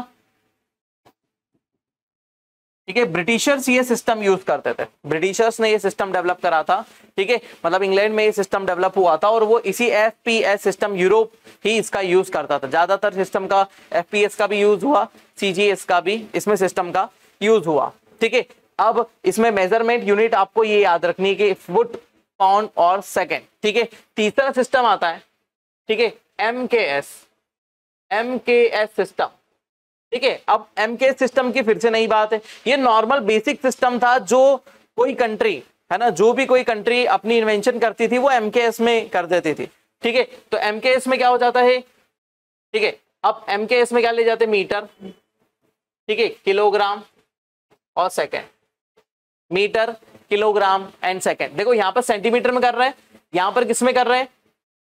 ठीक है, ब्रिटिशर्स ये सिस्टम यूज करते थे, ब्रिटिशर्स ने ये सिस्टम डेवलप करा था। ठीक है, मतलब इंग्लैंड में ये सिस्टम डेवलप हुआ था और वो इसी FPS सिस्टम, यूरोप ही इसका यूज करता था। ज्यादातर सिस्टम का FPS का भी यूज हुआ, CGS का भी इसमें सिस्टम का यूज हुआ। ठीक है, अब इसमें मेजरमेंट यूनिट आपको ये याद रखनी है कि फुट, पाउंड और सेकंड। ठीक है, तीसरा सिस्टम आता है, ठीक है, MKS सिस्टम। ठीक है, अब MKS सिस्टम की फिर से नई बात है, ये नॉर्मल बेसिक सिस्टम था जो कोई कंट्री, है ना, जो भी कोई कंट्री अपनी इन्वेंशन करती थी वो MKS में कर देती थी। ठीक है, तो MKS में क्या हो जाता है, ठीक है, अब MKS में क्या ले जाते हैं, मीटर, ठीक है, किलोग्राम और second, metre, kilogram and second. देखो यहां पर सेंटीमीटर में कर रहे हैं, यहां पर किस में कर रहे हैं,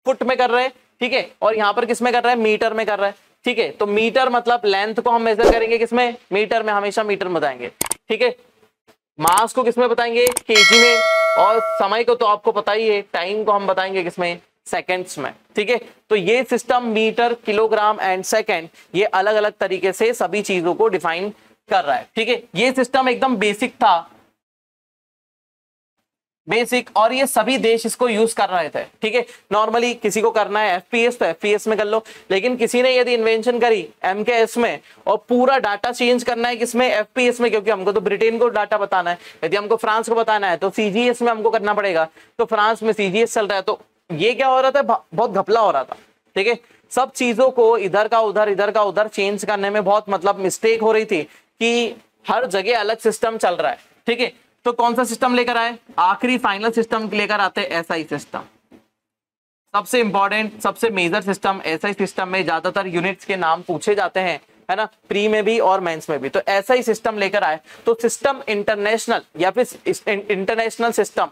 फुट में कर रहे हैं। ठीक है, और यहां पर किस में कर रहे हैं, मीटर में कर रहे हैं। ठीक है, तो मीटर मतलब लेंथ को हम मेजर करेंगे किसमें, मीटर में, हमेशा मीटर में बताएंगे। ठीक है, मास को किसमें बताएंगे, केजी में। और समय को तो आपको पता ही है, टाइम को हम बताएंगे किसमें, सेकंड्स में। ठीक है, तो ये system metre, kilogram and second, ये अलग अलग तरीके से सभी चीजों को डिफाइन कर रहा है। ठीक है, ये सिस्टम एकदम बेसिक था, बेसिक, और ये सभी देश इसको यूज कर रहे थे। ठीक है, नॉर्मली किसी को करना है FPS तो FPS में कर लो, लेकिन किसी ने यदि इन्वेंशन करी MKS में और पूरा डाटा चेंज करना है किसमें, FPS में, क्योंकि हमको तो ब्रिटेन को डाटा बताना है। यदि हमको फ्रांस को बताना है तो CGS में हमको करना पड़ेगा, तो फ्रांस में CGS चल रहा है। तो ये क्या हो रहा था, बहुत घपला हो रहा था। ठीक है, सब चीजों को इधर का उधर, इधर का उधर चेंज करने में बहुत मतलब मिस्टेक हो रही थी कि हर जगह अलग सिस्टम चल रहा है। ठीक है, तो कौन सा सिस्टम लेकर आए, आखिरी फाइनल सिस्टम लेकर आते हैं SI सिस्टम। सबसे इंपॉर्टेंट, सबसे मेजर सिस्टम SI सिस्टम में ज्यादातर यूनिट्स के नाम पूछे जाते हैं, है ना, प्री में भी और मेंस में भी। तो SI सिस्टम लेकर आए, तो सिस्टम इंटरनेशनल या फिर इंटरनेशनल सिस्टम,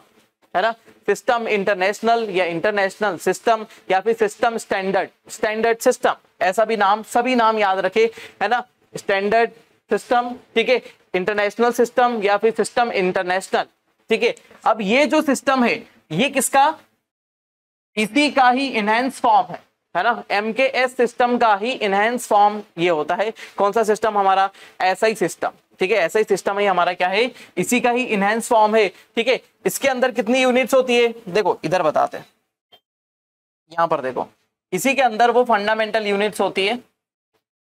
है ना, सिस्टम इंटरनेशनल या इंटरनेशनल सिस्टम या फिर सिस्टम स्टैंडर्ड, स्टैंडर्ड सिस्टम, ऐसा भी नाम, सभी नाम याद रखे, है ना, स्टैंडर्ड सिस्टम, ठीक है, इंटरनेशनल सिस्टम या फिर सिस्टम इंटरनेशनल। ठीक है, अब ये जो सिस्टम है ये किसका, इसी का ही इनहैंस फॉर्म है ना, MKS सिस्टम का ही इनहैंस फॉर्म ये होता है। कौन सा सिस्टम हमारा, SI सिस्टम। ठीक है, SI सिस्टम ही हमारा क्या है, इसी का ही इनहैंस फॉर्म है। ठीक है, इसके अंदर कितनी यूनिट्स होती है, देखो इधर बताते हैं, यहां पर देखो, इसी के अंदर वो फंडामेंटल यूनिट्स होती है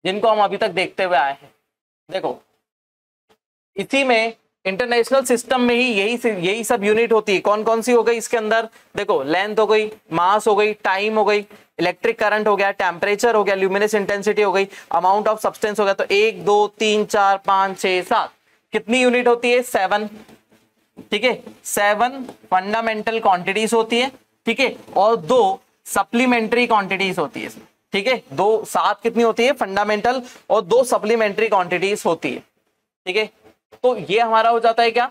जिनको हम अभी तक देखते हुए आए हैं। देखो इसी में इंटरनेशनल सिस्टम में ही यही सब यूनिट होती है। कौन कौन सी हो गई इसके अंदर, देखो लेंथ हो गई, मास हो गई, टाइम हो गई, इलेक्ट्रिक करंट हो गया, टेम्परेचर हो गया, ल्यूमिनस इंटेंसिटी हो गई, अमाउंट ऑफ सब्सटेंस हो गया। तो 1 2 3 4 5 6 7 कितनी यूनिट होती है, 7। ठीक है, 7 फंडामेंटल क्वांटिटीज होती है। ठीक है, और 2 सप्लीमेंट्री क्वांटिटीज होती है। ठीक है, 7 कितनी होती है फंडामेंटल और 2 सप्लीमेंट्री क्वांटिटीज होती है। ठीक है, तो ये हमारा हो जाता है क्या,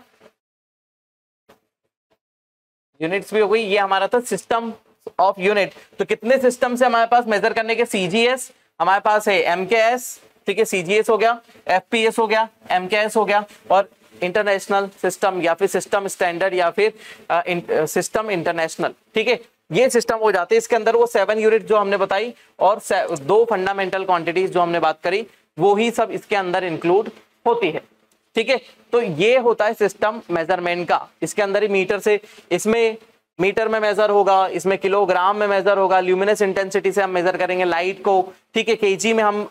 यूनिट्स भी हो गई। ये हमारा था सिस्टम ऑफ यूनिट। तो कितने सिस्टम से हमारे पास मेजर करने के, सीजीएस हमारे पास है, एमकेएस, ठीक है, सीजीएस हो गया, एफपीएस हो गया, एमकेएस हो गया, और इंटरनेशनल सिस्टम या फिर सिस्टम स्टैंडर्ड या फिर सिस्टम इंटरनेशनल। ठीक है, ये सिस्टम हो जाते हैं। इसके अंदर वो 7 यूनिट जो हमने बताई और 2 फंडामेंटल क्वांटिटीज जो हमने बात करी, वो ही सब इसके अंदर इंक्लूड होती है। ठीक है, तो ये होता है सिस्टम मेजरमेंट का। इसके अंदर ही मीटर से, इसमें मीटर में मेजर होगा, इसमें किलोग्राम में मेजर होगा, ल्यूमिनस इंटेंसिटी से हम मेजर करेंगे लाइट को। ठीक है, केजी में हम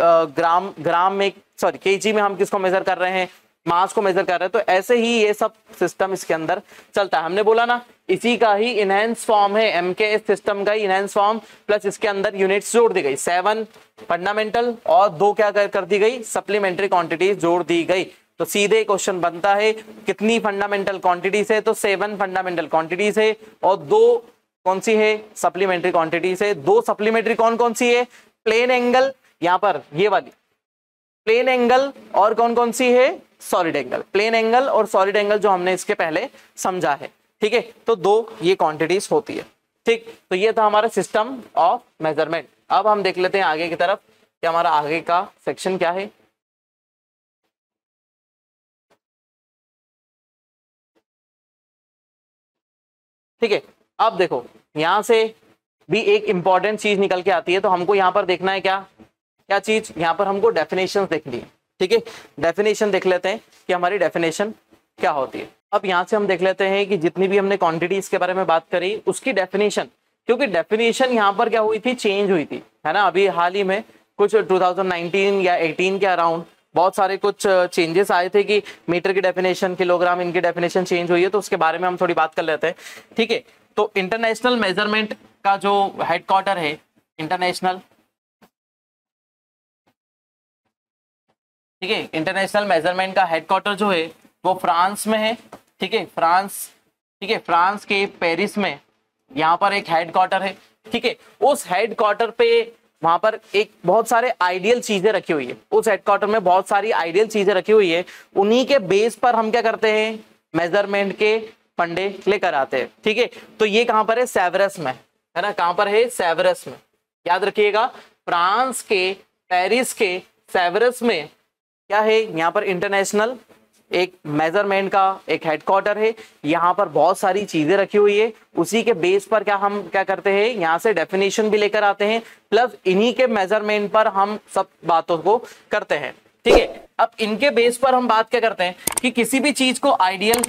केजी में हम किसको मेजर कर रहे हैं, मास को मेजर कर रहे हैं। तो ऐसे ही ये सब सिस्टम इसके अंदर चलता है। हमने बोला ना, इसी का ही इनहेंस फॉर्म है, एमकेएस सिस्टम का ही इनहेंस फॉर्म, प्लस इसके अंदर यूनिट्स जोड़ दी गई, 7 फंडामेंटल और 2 क्या कर दी गई, सप्लीमेंट्री क्वांटिटीज जोड़ दी गई। तो सीधे क्वेश्चन बनता है, कितनी फंडामेंटल क्वांटिटीज है, तो 7 फंडामेंटल क्वांटिटीज है और 2 कौन सी है, सप्लीमेंट्री क्वांटिटीज है। 2 सप्लीमेंट्री कौन कौन सी है, प्लेन एंगल, यहां पर ये वाली प्लेन एंगल, और कौन कौन सी है, सॉलिड एंगल। प्लेन एंगल और सॉलिड एंगल जो हमने इसके पहले समझा है। ठीक है, तो 2 ये क्वांटिटीज होती है। ठीक, तो ये था हमारा सिस्टम ऑफ मेजरमेंट। अब हम देख लेते हैं आगे की तरफ कि हमारा आगे का सेक्शन क्या है। ठीक है, अब देखो यहां से भी एक इंपॉर्टेंट चीज निकल के आती है। तो हमको यहां पर देखना है क्या चीज, यहां पर हमको डेफिनेशन देखनी है। ठीक है, डेफिनेशन देख लेते हैं कि हमारी डेफिनेशन क्या होती है। अब यहां से हम देख लेते हैं कि जितनी भी हमने क्वांटिटीज के बारे में बात करी, उसकी डेफिनेशन, क्योंकि डेफिनेशन यहां पर क्या हुई थी, चेंज हुई थी, है ना। अभी हाल ही में कुछ 2019 या 18 के अराउंड बहुत सारे कुछ चेंजेस आए थे कि मीटर की डेफिनेशन, किलोग्राम, इनकी डेफिनेशन चेंज हुई है। तो उसके बारे में हम थोड़ी बात कर लेते हैं। ठीक है, तो इंटरनेशनल मेजरमेंट का जो हेडक्वार्टर है, इंटरनेशनल, ठीक है, इंटरनेशनल मेजरमेंट का हेडक्वार्टर जो है वो फ्रांस में है। ठीक है, फ्रांस, ठीक है, फ्रांस के पेरिस में यहाँ पर एक हेडक्वार्टर है। ठीक है, उस हेडक्वार्टर पे वहां पर एक बहुत सारे आइडियल चीजें रखी हुई है। उस हेडक्वार्टर में बहुत सारी आइडियल चीजें रखी हुई है। उन्हीं के बेस पर हम क्या करते हैं, मेजरमेंट के फंडे लेकर आते हैं। ठीक है, तो ये कहां पर है, सेवरस में, है ना। कहां पर है, सेवरस में, याद रखिएगा। फ्रांस के पेरिस के सेवरस में क्या है, यहाँ पर इंटरनेशनल एक मेजरमेंट का एक हेडक्वार्टर है। यहाँ पर बहुत सारी चीजें रखी हुई है। उसी के बेस पर हम क्या करते हैं, यहाँ से डेफिनेशन भी लेकर आते हैं, प्लस इन्हीं के मेजरमेंट पर हम सब बातों को करते हैं। ठीक है, अब इनके बेस पर हम बात क्या करते हैं कि किसी भी चीज को आइडियल,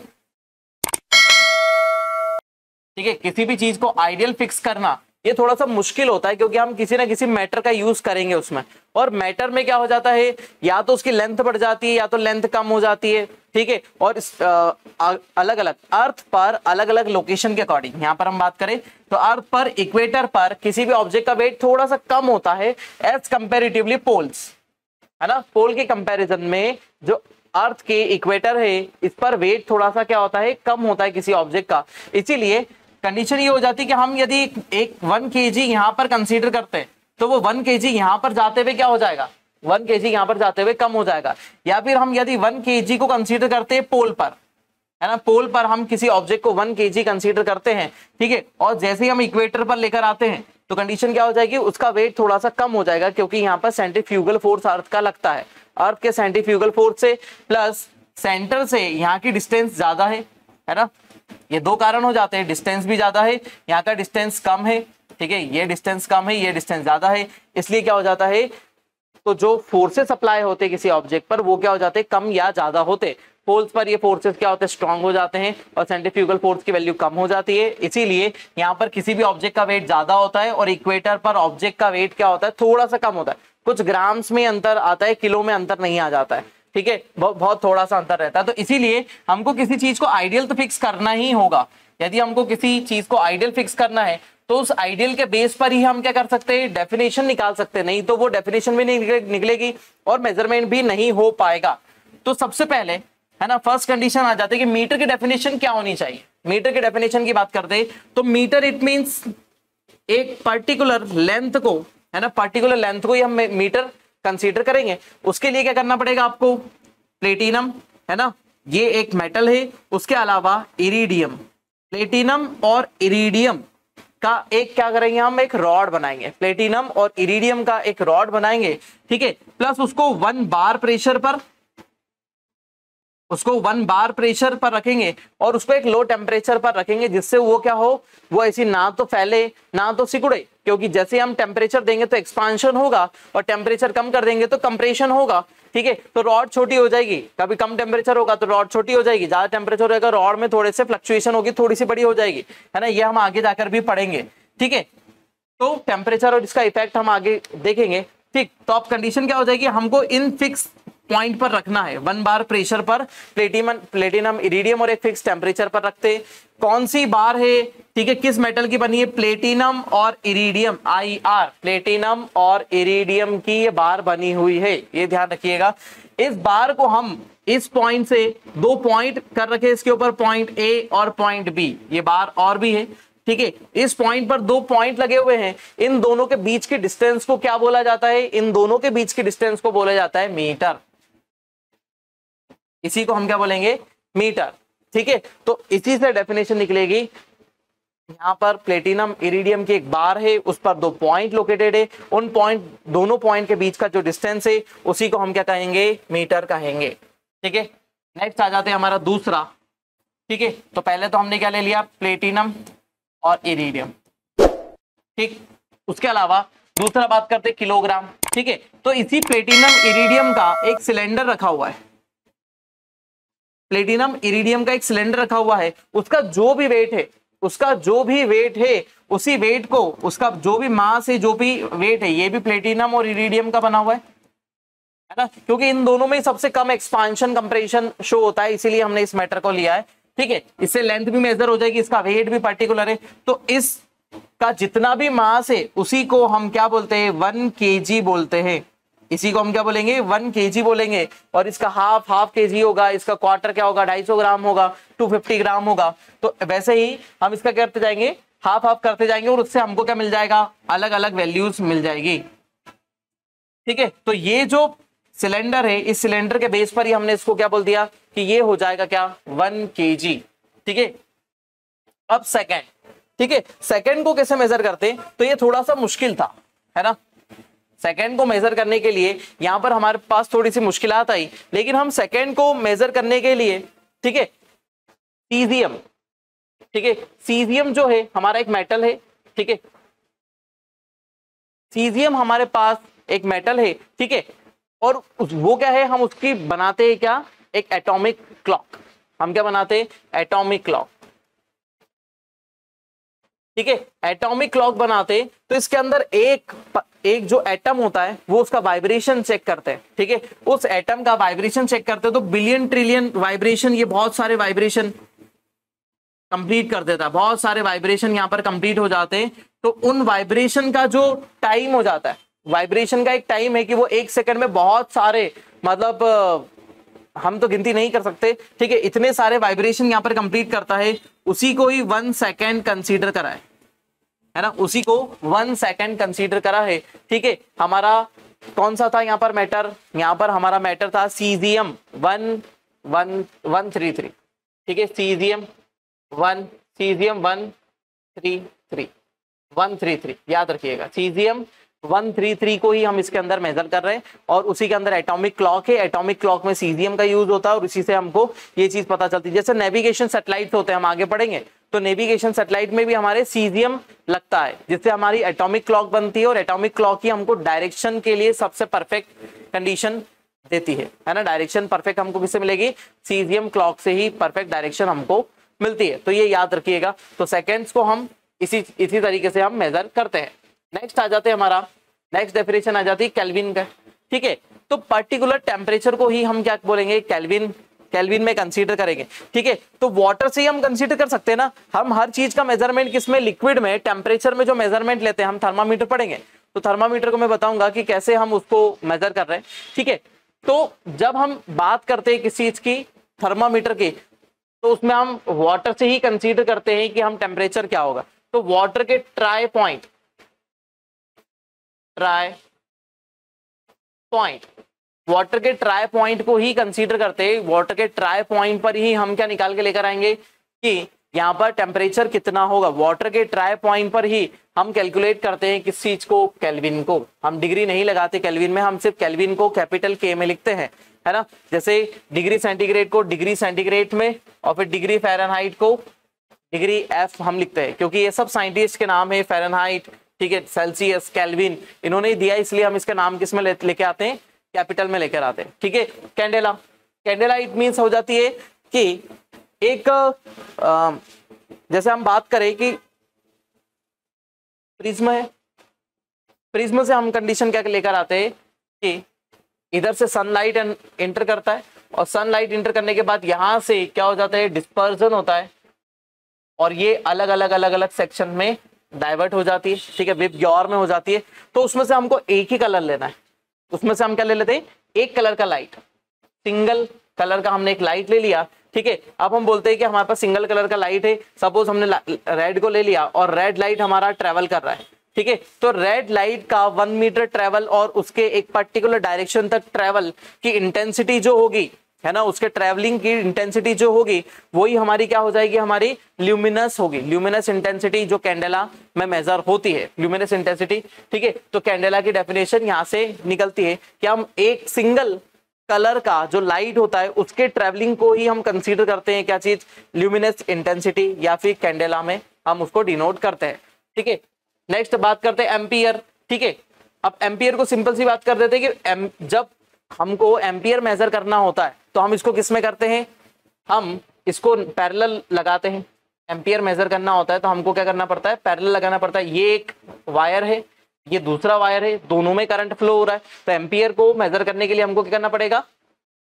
ठीक है, किसी भी चीज को आइडियल फिक्स करना ये थोड़ा सा मुश्किल होता है, क्योंकि हम किसी ना किसी मैटर का यूज करेंगे उसमें, और मैटर में क्या हो जाता है, या तो उसकी लेंथ बढ़ जाती है या तो लेंथ कम हो जाती है। ठीक है, और अलग अलग अर्थ पर अलग अलग लोकेशन के अकॉर्डिंग, यहाँ पर हम बात करें तो अर्थ पर, इक्वेटर पर किसी भी ऑब्जेक्ट का वेट थोड़ा सा कम होता है एज कंपेरेटिवली पोल्स, है ना। पोल के कंपैरिजन में जो अर्थ के इक्वेटर है, इस पर वेट थोड़ा सा क्या होता है, कम होता है किसी ऑब्जेक्ट का। इसीलिए कंडीशन ये हो जाती है कि हम यदि एक 1 kg यहाँ पर कंसीडर करते हैं, तो वो 1 kg यहाँ पर जाते हुए क्या हो जाएगा, 1 kg यहाँ पर जाते हुए कम हो जाएगा। या फिर हम यदि 1 kg को कंसीडर करते हैं पोल पर, है ना, पोल पर हम किसी ऑब्जेक्ट को 1 kg कंसीडर करते हैं। ठीक है, और जैसे ही हम इक्वेटर पर लेकर आते हैं तो कंडीशन क्या हो जाएगी, उसका वेट थोड़ा सा कम हो जाएगा, क्योंकि यहाँ पर सेंट्रीफ्यूगल फोर्स अर्थ का लगता है। अर्थ के सेंट्रीफ्यूगल फोर्स से प्लस सेंटर से यहाँ की डिस्टेंस ज्यादा है ना। ये 2 कारण हो जाते हैं, डिस्टेंस भी ज्यादा है, यहाँ का डिस्टेंस कम है। ठीक है, ये डिस्टेंस कम है, ये डिस्टेंस ज्यादा है, इसलिए क्या हो जाता है, तो जो फोर्सेस अप्लाई होते हैं किसी ऑब्जेक्ट पर वो क्या हो जाते हैं, कम या ज्यादा होते। पोल्स पर ये फोर्सेस क्या होते हैं, स्ट्रांग हो जाते हैं, और सेंट्रीफ्यूगल फोर्स की वैल्यू कम हो जाती है। इसीलिए यहाँ पर किसी भी ऑब्जेक्ट का वेट ज्यादा होता है, और इक्वेटर पर ऑब्जेक्ट का वेट क्या होता है, थोड़ा सा कम होता है। कुछ ग्राम्स में अंतर आता है, किलो में अंतर नहीं आ जाता है। ठीक है, बहुत थोड़ा सा अंतर रहता है। तो इसीलिए हमको किसी चीज को आइडियल तो फिक्स करना ही होगा। यदि हमको किसी चीज को आइडियल फिक्स करना है तो उस आइडियल के बेस पर ही हम क्या कर सकते हैं, डेफिनेशन निकाल सकते हैं, नहीं तो वो डेफिनेशन भी नहीं निकलेगी और मेजरमेंट भी नहीं हो पाएगा। तो सबसे पहले है ना फर्स्ट कंडीशन आ जाती है कि मीटर की डेफिनेशन क्या होनी चाहिए। मीटर की डेफिनेशन की बात करते हैं तो मीटर इट मींस एक पर्टिकुलर लेंथ को, है ना, पर्टिकुलर लेंथ को ही हम मीटर कंसीडर करेंगे। उसके लिए क्या करना पड़ेगा आपको, प्लेटिनम, है ना, ये एक मेटल है, उसके अलावा इरिडियम, प्लेटिनम और इरिडियम का एक क्या करेंगे हम, एक रॉड बनाएंगे, प्लेटिनम और इरिडियम का एक रॉड बनाएंगे, ठीक है, प्लस उसको 1 बार प्रेशर पर, उसको 1 बार प्रेशर पर रखेंगे और उसको एक लो टेम्परेचर पर रखेंगे, जिससे वो क्या हो, वो ऐसी ना तो फैले ना तो सिकुड़े, क्योंकि जैसे हम टेम्परेचर देंगे तो एक्सपांशन होगा और टेम्परेचर कम कर देंगे तो कंप्रेशन होगा, ठीक है। तो रॉड छोटी हो जाएगी, कभी कम टेम्परेचर होगा तो रॉड छोटी हो जाएगी, ज्यादा टेम्परेचर होगा रॉड में थोड़े से फ्लक्चुएशन होगी, थोड़ी सी बड़ी हो जाएगी, है ना, ये हम आगे जाकर भी पढ़ेंगे, ठीक है। तो टेम्परेचर और इसका इफेक्ट हम आगे देखेंगे, ठीक। तो अब कंडीशन क्या हो जाएगी, हमको इन फिक्स पॉइंट पर रखना है, 1 बार प्रेशर पर प्लेटिनम इरिडियम और एक फिक्स टेम्परेचर पर रखते। कौन सी बार है, ठीक है, किस मेटल की बनी है, प्लेटिनम और इरिडियम, IR, प्लेटिनम और इरिडियम की ये बार बनी हुई है, ये ध्यान रखिएगा। इस बार को हम इस पॉइंट से 2 पॉइंट कर रखे, इसके ऊपर पॉइंट A और पॉइंट B, ये बार और भी है, ठीक है। इस पॉइंट पर 2 पॉइंट लगे हुए हैं, इन दोनों के बीच की डिस्टेंस को क्या बोला जाता है, इन दोनों के बीच की डिस्टेंस को बोला जाता है मीटर, इसी को हम क्या बोलेंगे, मीटर, ठीक है। तो इसी से डेफिनेशन निकलेगी, यहां पर प्लेटिनम इरिडियम की एक बार है, उस पर 2 पॉइंट लोकेटेड है, उन पॉइंट, दोनों पॉइंट के बीच का जो डिस्टेंस है उसी को हम क्या कहेंगे, मीटर कहेंगे, ठीक है। नेक्स्ट आ जाते हैं हमारा दूसरा, ठीक है। तो पहले तो हमने क्या ले लिया, प्लेटिनम और इरिडियम, ठीक। उसके अलावा दूसरा बात करते हैं किलोग्राम, ठीक है। तो इसी प्लेटिनम इरिडियम का एक सिलेंडर रखा हुआ है, प्लेटिनम इरिडियम का एक सिलेंडर रखा हुआ है, उसका जो भी वेट है, उसका जो भी वेट है, उसी वेट को, उसका जो भी मास है, जो भी वेट है, ये भी प्लेटिनम और इरिडियम का बना हुआ है ना, क्योंकि इन दोनों में सबसे कम एक्सपांशन कंप्रेशन शो होता है, इसीलिए हमने इस मैटर को लिया है, ठीक है। इससे लेंथ भी मेजर हो जाएगी, इसका वेट भी पर्टिकुलर है, तो इस का जितना भी मास है उसी को हम क्या बोलते हैं, 1 kg बोलते हैं, इसी को हम क्या बोलेंगे, 1 kg बोलेंगे। और इसका हाफ kg होगा, इसका क्वार्टर क्या होगा, 250 ग्राम होगा, 250 ग्राम होगा। तो वैसे ही हम इसका क्या करते जाएंगे, हाफ करते जाएंगे और उससे हमको क्या मिल जाएगा, अलग अलग वैल्यूज मिल जाएगी, ठीक है। तो ये जो सिलेंडर है, इस सिलेंडर के बेस पर ही हमने इसको क्या बोल दिया कि ये हो जाएगा क्या, 1 kg, ठीक है। अब सेकेंड, ठीक है, सेकेंड को कैसे मेजर करते हैं, तो ये थोड़ा सा मुश्किल था, है ना। सेकेंड को मेजर करने के लिए यहां पर हमारे पास थोड़ी सी मुश्किलात आई, लेकिन हम सेकेंड को मेजर करने के लिए, ठीक है, सीजियम, ठीक है, सीजियम जो है हमारा एक मेटल है, ठीक है, सीजियम हमारे पास एक मेटल है, ठीक है। और वो क्या है, हम उसकी बनाते हैं क्या, एक एटॉमिक क्लॉक, हम क्या बनाते हैं, एटॉमिक क्लॉक, ठीक है। एटॉमिक क्लॉक बनाते तो इसके अंदर एक जो एटम होता है वो उसका वाइब्रेशन चेक करते हैं, ठीक है। उस एटम का वाइब्रेशन चेक करते हैं तो बिलियन ट्रिलियन वाइब्रेशन, ये बहुत सारे वाइब्रेशन कंप्लीट कर देता है, बहुत सारे वाइब्रेशन यहाँ पर कंप्लीट हो जाते हैं। तो उन वाइब्रेशन का जो टाइम हो जाता है, वाइब्रेशन का एक टाइम है कि वो 1 सेकंड में बहुत सारे, मतलब हम तो गिनती नहीं कर सकते, ठीक है, इतने सारे वाइब्रेशन यहाँ पर कंप्लीट करता है, उसी को ही 1 सेकेंड कंसीडर करा है ना, उसी को 1 सेकेंड कंसीडर करा है, ठीक है। हमारा कौन सा था यहाँ पर मैटर, यहाँ पर हमारा मैटर था सीजियम 133, ठीक है, सीजियम 133 याद रखिएगा, सीजियम 133 को ही हम इसके अंदर मेजर कर रहे हैं और उसी के अंदर एटॉमिक क्लॉक है, एटॉमिक क्लॉक में सीजियम का यूज होता है और इसी से हमको ये चीज पता चलती है। जैसे नेविगेशन सैटेलाइट होते हैं, हम आगे पढ़ेंगे, तो नेविगेशन सैटेलाइट में भी हमारे सीजियम लगता है, जिससे हमारी एटॉमिक क्लॉक बनती है और एटॉमिक क्लॉक ही हमको डायरेक्शन के लिए सबसे परफेक्ट कंडीशन देती है ना। डायरेक्शन परफेक्ट हमको किससे मिलेगी, सीजियम क्लॉक से ही परफेक्ट डायरेक्शन हमको मिलती है, तो ये याद रखिएगा। तो सेकेंड्स को हम इसी तरीके से हम मेजर करते हैं। नेक्स्ट आ जाते हैं, हमारा नेक्स्ट डेफिनेशन आ जाती है केल्विन का, ठीक है। तो पर्टिकुलर टेम्परेचर को ही हम क्या बोलेंगे, केल्विन, केल्विन में कंसीडर करेंगे। ठीक है, तो वाटर से ही हम कंसीडर कर सकते हैं ना, हम हर चीज का मेजरमेंट किसमें, लिक्विड में, टेम्परेचर में जो मेजरमेंट लेते हैं हम थर्मामीटर पढ़ेंगे, तो थर्मामीटर को मैं बताऊंगा कि कैसे हम उसको मेजर कर रहे हैं। ठीक है, तो जब हम बात करते हैं किसी चीज की, थर्मामीटर की, तो उसमें हम वाटर से ही कंसीडर करते हैं कि हम टेम्परेचर क्या होगा। तो वाटर के ट्राई पॉइंट, वाटर के ट्राई पॉइंट को ही कंसीडर करते हैं, वाटर के ट्राई पॉइंट पर ही हम क्या निकाल के लेकर आएंगे कि यहाँ पर टेम्परेचर कितना होगा। वाटर के ट्राई पॉइंट पर ही हम कैलकुलेट करते हैं किस चीज को, केल्विन को। हम डिग्री नहीं लगाते केल्विन में, हम सिर्फ केल्विन को कैपिटल के में लिखते हैं, है ना। जैसे डिग्री सेंटीग्रेड को डिग्री सेंटीग्रेड में, और फिर डिग्री फ़ारेनहाइट को डिग्री एफ हम लिखते हैं, क्योंकि ये सब साइंटिस्ट के नाम है, फ़ारेनहाइट, ठीक है, सेल्सियस, केल्विन, इन्होंने दिया, इसलिए हम इसका नाम किस में लेके आते हैं, कैपिटल में लेकर आते हैं। ठीक है, कैंडेला, कैंडेला इट मीन्स हो जाती है कि एक जैसे हम बात करें कि प्रिज्म है, प्रिज्म से हम कंडीशन क्या लेकर आते हैं कि इधर से सनलाइट एंटर करता है, और सनलाइट एंटर करने के बाद यहां से क्या हो जाता है, डिस्पर्जन होता है, और ये अलग अलग सेक्शन में डाइवर्ट हो जाती है। ठीक है, विप ग्योर में हो जाती है। तो उसमें से हमको एक ही कलर लेना है, उसमें से हम क्या ले लेते हैं, एक कलर का लाइट, सिंगल कलर का हमने एक लाइट ले लिया। ठीक है, अब हम बोलते हैं कि हमारे पास सिंगल कलर का लाइट है, सपोज हमने रेड को ले लिया, और रेड लाइट हमारा ट्रेवल कर रहा है। ठीक है, तो रेड लाइट का 1 मीटर ट्रेवल और उसके एक पर्टिकुलर डायरेक्शन तक ट्रेवल की इंटेंसिटी जो होगी, है ना, उसके ट्रेवलिंग की इंटेंसिटी जो होगी, वही हमारी क्या हो जाएगी, हमारी ल्यूमिनस होगी। ल्यूमिनस इंटेंसिटी जो कैंडेला में मेजर होती है, ल्यूमिनस इंटेंसिटी। ठीक है, तो कैंडेला की डेफिनेशन यहाँ से निकलती है कि हम एक सिंगल कलर का जो लाइट होता है उसके ट्रेवलिंग को ही हम कंसीडर करते हैं, क्या चीज, ल्यूमिनस इंटेंसिटी, या फिर कैंडेला में हम उसको डिनोट करते हैं। ठीक है, नेक्स्ट बात करते हैं एम्पियर। ठीक है, अब एम्पियर को सिंपल सी बात कर देते हैं कि जब हमको एम्पियर मेजर करना होता है तो हम इसको किस में करते हैं, हम इसको पैरेलल लगाते हैं। एम्पियर मेजर करना होता है तो हमको क्या करना पड़ता है, पैरेलल लगाना पड़ता है। ये एक वायर है, ये दूसरा वायर है, दोनों में करंट फ्लो हो रहा है, तो एम्पियर को मेजर करने के लिए हमको क्या करना पड़ेगा,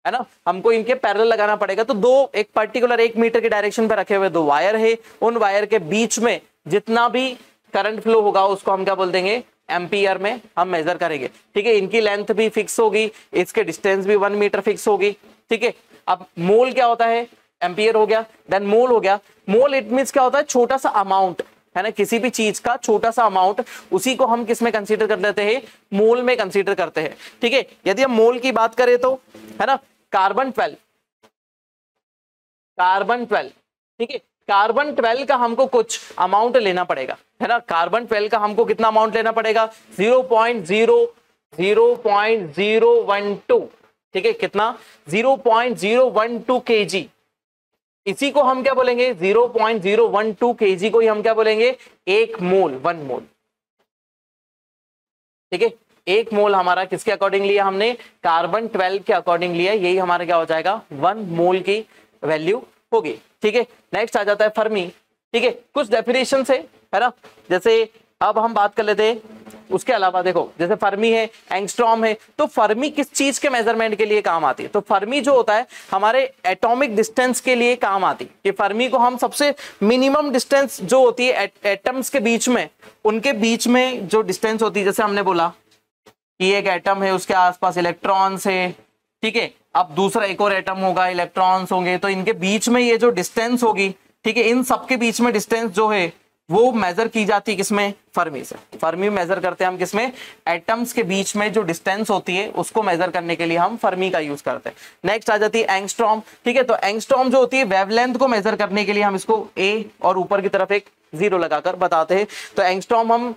है ना, हमको इनके पैरेलल लगाना पड़ेगा। तो दो एक पर्टिकुलर 1 मीटर के डायरेक्शन पे रखे हुए 2 वायर है, उन वायर के बीच में जितना भी करंट फ्लो होगा उसको हम क्या बोल देंगे, एम्पियर में हम मेजर करेंगे। ठीक है, इनकी लेंथ भी फिक्स होगी, इसके डिस्टेंस भी 1 मीटर फिक्स होगी। ठीक है, अब मोल क्या होता है, एम्पियर हो गया, देन मोल हो गया। मोल इट मींस क्या होता है, छोटा सा अमाउंट, है ना, किसी भी चीज का छोटा सा अमाउंट, उसी को हम किस में कंसीडर कर लेते हैं, मोल में कंसीडर करते हैं। ठीक है, यदि हम मोल की बात करें तो, है ना, कार्बन 12, ठीक है, कार्बन 12 का हमको कुछ अमाउंट लेना पड़ेगा, है ना। कार्बन 12 का हमको कितना अमाउंट लेना पड़ेगा, 0.012। ठीक है, कितना, 0.012 kg। इसी को हम क्या बोलेंगे, 0.012 kg को ही हम क्या बोलेंगे, 1 मोल, 1 मोल। ठीक है, 1 मोल हमारा किसके अकॉर्डिंग लिया हमने, कार्बन 12 के अकॉर्डिंग लिया, यही हमारा क्या हो जाएगा, 1 मोल की वैल्यू होगी। ठीक है, नेक्स्ट आ जाता है फर्मी। ठीक है, कुछ डेफिनेशन है ना, जैसे अब हम बात कर लेते हैं उसके अलावा। देखो, जैसे फर्मी है, एंगस्ट्रॉम है, तो फर्मी किस चीज के मेजरमेंट के लिए काम आती है, तो फर्मी जो होता है हमारे एटॉमिक डिस्टेंस के लिए काम आती है। कि फर्मी को हम सबसे मिनिमम डिस्टेंस जो होती है एटम्स के बीच में, उनके बीच में जो डिस्टेंस होती है, जैसे हमने बोला कि एक एटम है, उसके आसपास इलेक्ट्रॉन्स है। ठीक है, अब दूसरा एक और एटम होगा, इलेक्ट्रॉन्स होंगे, तो इनके बीच में ये जो डिस्टेंस होगी, ठीक है, इन सबके बीच में डिस्टेंस जो है वो मेजर की जाती है किसमें, फर्मी से। फर्मी मेजर करते हैं हम किसमें, एटम्स के बीच में जो डिस्टेंस होती है उसको मेजर करने के लिए हम फर्मी का यूज करते हैं। नेक्स्ट आ जाती है एंगस्ट्रॉम। ठीक है, तो एंगस्ट्रॉम जो होती है वेवलेंथ को मेजर करने के लिए हम इसको ए और ऊपर की तरफ एक 0 लगाकर बताते हैं। तो एंगस्ट्रॉम हम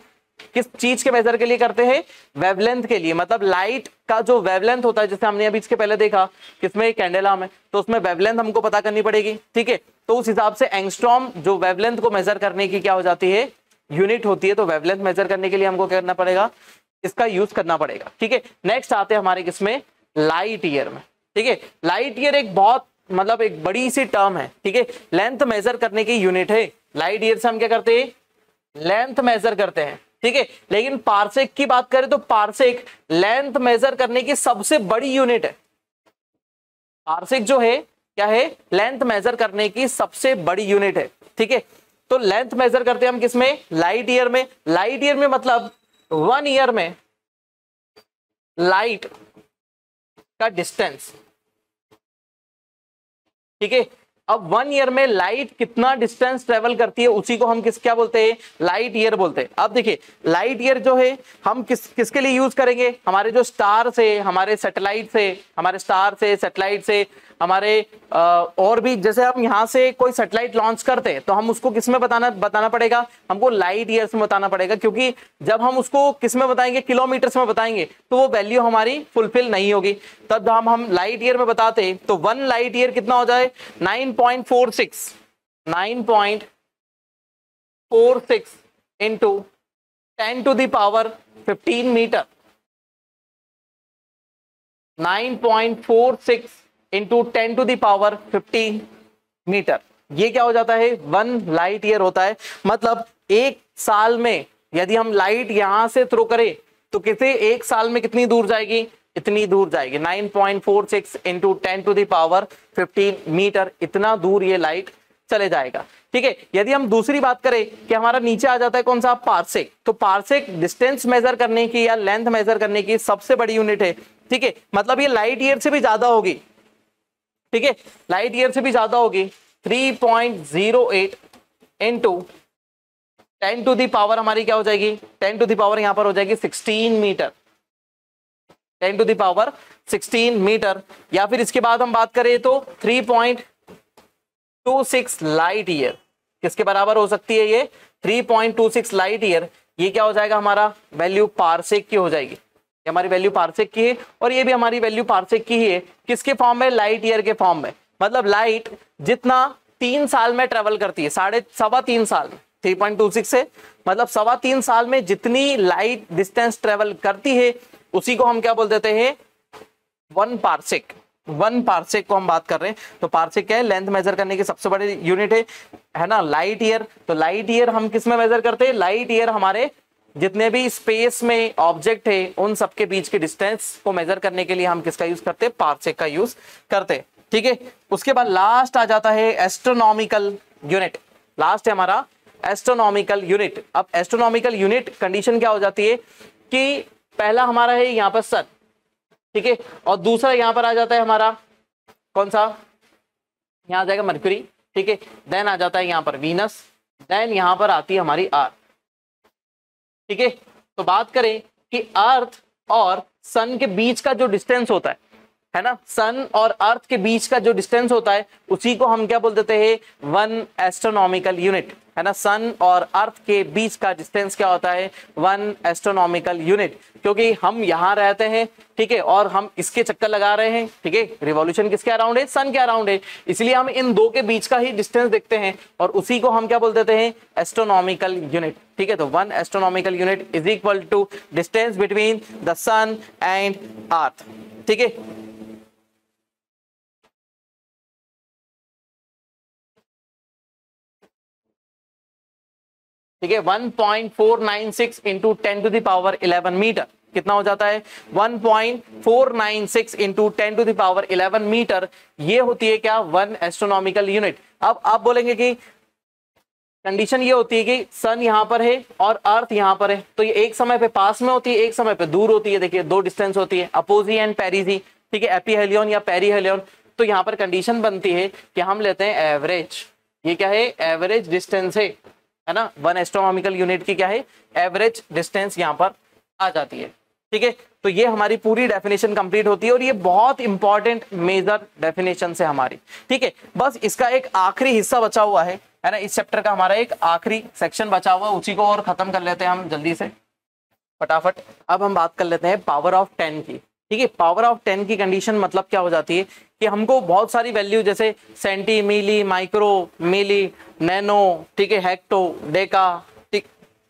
किस चीज के मेजर के लिए करते हैं, वेवलेंथ के लिए, मतलब लाइट का जो वेवलेंथ होता है, जैसे हमने अभी इसके पहले देखा किसमें, कैंडेला में, तो उसमें वेवलेंथ हमको पता करनी पड़ेगी। ठीक है, तो उस हिसाब से एंगस्ट्रॉम जो वेवलेंथ को मेजर करने की क्या हो जाती है, यूनिट होती है। तो वेवलेंथ मेजर करने के लिए हमको क्या करना पड़ेगा, इसका यूज करना पड़ेगा। ठीक है, नेक्स्ट आते हैं हमारे किसमें, लाइट ईयर में। ठीक है, लाइट ईयर एक बहुत मतलब एक बड़ी सी टर्म है। ठीक है, लेंथ मेजर करने की यूनिट है। लाइट ईयर से हम क्या करते हैं, लेंथ मेजर करते हैं। ठीक है। लेकिन पार्सेक की बात करें तो पार्सेक लेंथ मेजर करने की सबसे बड़ी यूनिट है। पार्सेक जो है क्या है, लेंथ मेजर करने की सबसे बड़ी यूनिट है, ठीक है। तो लेंथ मेजर करते हैं हम किसमें, लाइट ईयर में। लाइट ईयर में मतलब 1 ईयर में लाइट का डिस्टेंस, ठीक है। अब 1 ईयर में लाइट कितना डिस्टेंस ट्रेवल करती है उसी को हम क्या बोलते हैं, लाइट ईयर बोलते हैं। अब देखिए लाइट ईयर जो है हम किसके लिए यूज करेंगे, हमारे जो स्टार से, हमारे सैटेलाइट से, हमारे स्टार से, सैटेलाइट से, हमारे और भी, जैसे हम यहाँ से कोई सैटेलाइट लॉन्च करते हैं तो हम उसको किसमें बताना पड़ेगा, हमको लाइट ईयर्स में बताना पड़ेगा, क्योंकि जब हम उसको किसमें बताएंगे, किलोमीटर्स में बताएंगे तो वो वैल्यू हमारी फुलफिल नहीं होगी। तब हम लाइट ईयर में बताते तो 1 लाइट ईयर कितना हो जाए, 9.46 इंटू 10⁻15 मीटर, 9.46 इंटू 10⁻15 मीटर, ये क्या हो जाता है, 1 लाइट ईयर होता है। मतलब एक साल में यदि हम लाइट यहां से थ्रो करें तो कितने, एक साल में कितनी दूर जाएगी, इतनी दूर जाएगी, 9.46 इंटू 10⁻15 मीटर, इतना दूर ये लाइट चले जाएगा, ठीक है। यदि हम दूसरी बात करें कि हमारा नीचे आ जाता है कौन सा, पार्सेक, तो पार्सेक डिस्टेंस मेजर करने की या लेंथ मेजर करने की सबसे बड़ी यूनिट है, ठीक है। मतलब ये लाइट ईयर से भी ज्यादा होगी, ठीक है, लाइट ईयर से भी ज्यादा होगी। 3.08 इंटू 10⁻, हमारी क्या हो जाएगी, 10⁻, यहां पर हो जाएगी 16 मीटर, 10⁻16 मीटर। या फिर इसके बाद हम बात करें तो 3.26 लाइट ईयर, किसके बराबर हो सकती है ये, 3.26 लाइट ईयर, ये क्या हो जाएगा, हमारा वैल्यू पार्सेक की हो जाएगी, हमारी वैल्यू पार्सेक की है, और ये भी हमारी वैल्यू पार्सेक की ही है, किसके फॉर्म में, लाइट ईयर के फॉर्म में। मतलब लाइट जितना 3 साल में ट्रेवल करती है, 3.25 साल में, 3.26 से मतलब 3.25 साल में जितनी लाइट डिस्टेंस ट्रेवल करती है उसी को हम क्या बोल देते हैं, 1 पार्सेक। 1 पार्सेक को हम बात कर रहे हैं। तो पार्सेक क्या है, लेंथ मेजर करने की सबसे बड़ी यूनिट है ना, लाइट ईयर। तो लाइट ईयर हम किस में मेजर करते हैं, लाइट ईयर हमारे जितने भी स्पेस में ऑब्जेक्ट है उन सबके बीच के डिस्टेंस को मेजर करने के लिए हम किसका यूज करते हैं, पार्सेक का यूज करते हैं, ठीक है। उसके बाद लास्ट आ जाता है एस्ट्रोनॉमिकल यूनिट, लास्ट है हमारा एस्ट्रोनॉमिकल यूनिट। अब एस्ट्रोनॉमिकल यूनिट कंडीशन क्या हो जाती है कि पहला हमारा है यहाँ पर सन, ठीक है, और दूसरा यहाँ पर आ जाता है हमारा कौन सा, यहाँ आ जाएगा मर्क्यूरी, ठीक है, देन आ जाता है यहाँ पर वीनस, देन यहाँ पर आती है हमारी अर्थ, ठीक है। तो बात करें कि अर्थ और सन के बीच का जो डिस्टेंस होता है ना, सन और अर्थ के बीच का जो डिस्टेंस होता है उसी को हम क्या बोल देते हैं, 1 एस्ट्रोनॉमिकल यूनिट, है ना। सन और अर्थ के बीच का डिस्टेंस क्या होता है, 1 एस्ट्रोनॉमिकल यूनिट, क्योंकि हम यहाँ रहते हैं, ठीक है, और हम इसके चक्कर लगा रहे हैं, ठीक है, रिवॉल्यूशन किसके अराउंड है, सन के अराउंड है, इसलिए हम इन दो के बीच का ही डिस्टेंस देखते हैं और उसी को हम क्या बोल देते हैं, एस्ट्रोनॉमिकल यूनिट, ठीक है। तो 1 astronomical unit is equal to distance between the sun and earth, ठीक है। ठीक है, 1.496 इंटू 10⁻11 मीटर कितना हो जाता है, 1.496 इंटू 10⁻11 मीटर, ये होती है क्या, 1 एस्ट्रोनॉमिकल यूनिट। अब आप बोलेंगे कि कंडीशन ये होती है कि सन यहाँ पर है और अर्थ यहाँ पर है, तो ये एक समय पे पास में होती है, एक समय पे दूर होती है। देखिए दो डिस्टेंस होती है, अपोजी एंड पेरिजी, ठीक है, एपीहेलियन या पेरीहेलियन। तो यहाँ पर कंडीशन बनती है कि हम लेते हैं एवरेज, ये क्या है, एवरेज डिस्टेंस है ना, 1 एस्ट्रोनॉमिकल यूनिट की क्या है, एवरेज डिस्टेंस यहाँ पर आ जाती है, ठीक है। तो ये हमारी पूरी डेफिनेशन कंप्लीट होती है और ये बहुत इंपॉर्टेंट मेजर डेफिनेशन है हमारी, ठीक है। बस इसका एक आखिरी हिस्सा बचा हुआ है ना, इस चैप्टर का हमारा एक आखिरी सेक्शन बचा हुआ, उसी को और खत्म कर लेते हैं हम जल्दी से फटाफट। अब हम बात कर लेते हैं पावर ऑफ 10 की, ठीक है। पावर ऑफ 10 की कंडीशन मतलब क्या हो जाती है कि हमको बहुत सारी वैल्यू जैसे सेंटी, मिली, माइक्रो, मिली, नैनो, ठीक है, हेक्टो, डेका,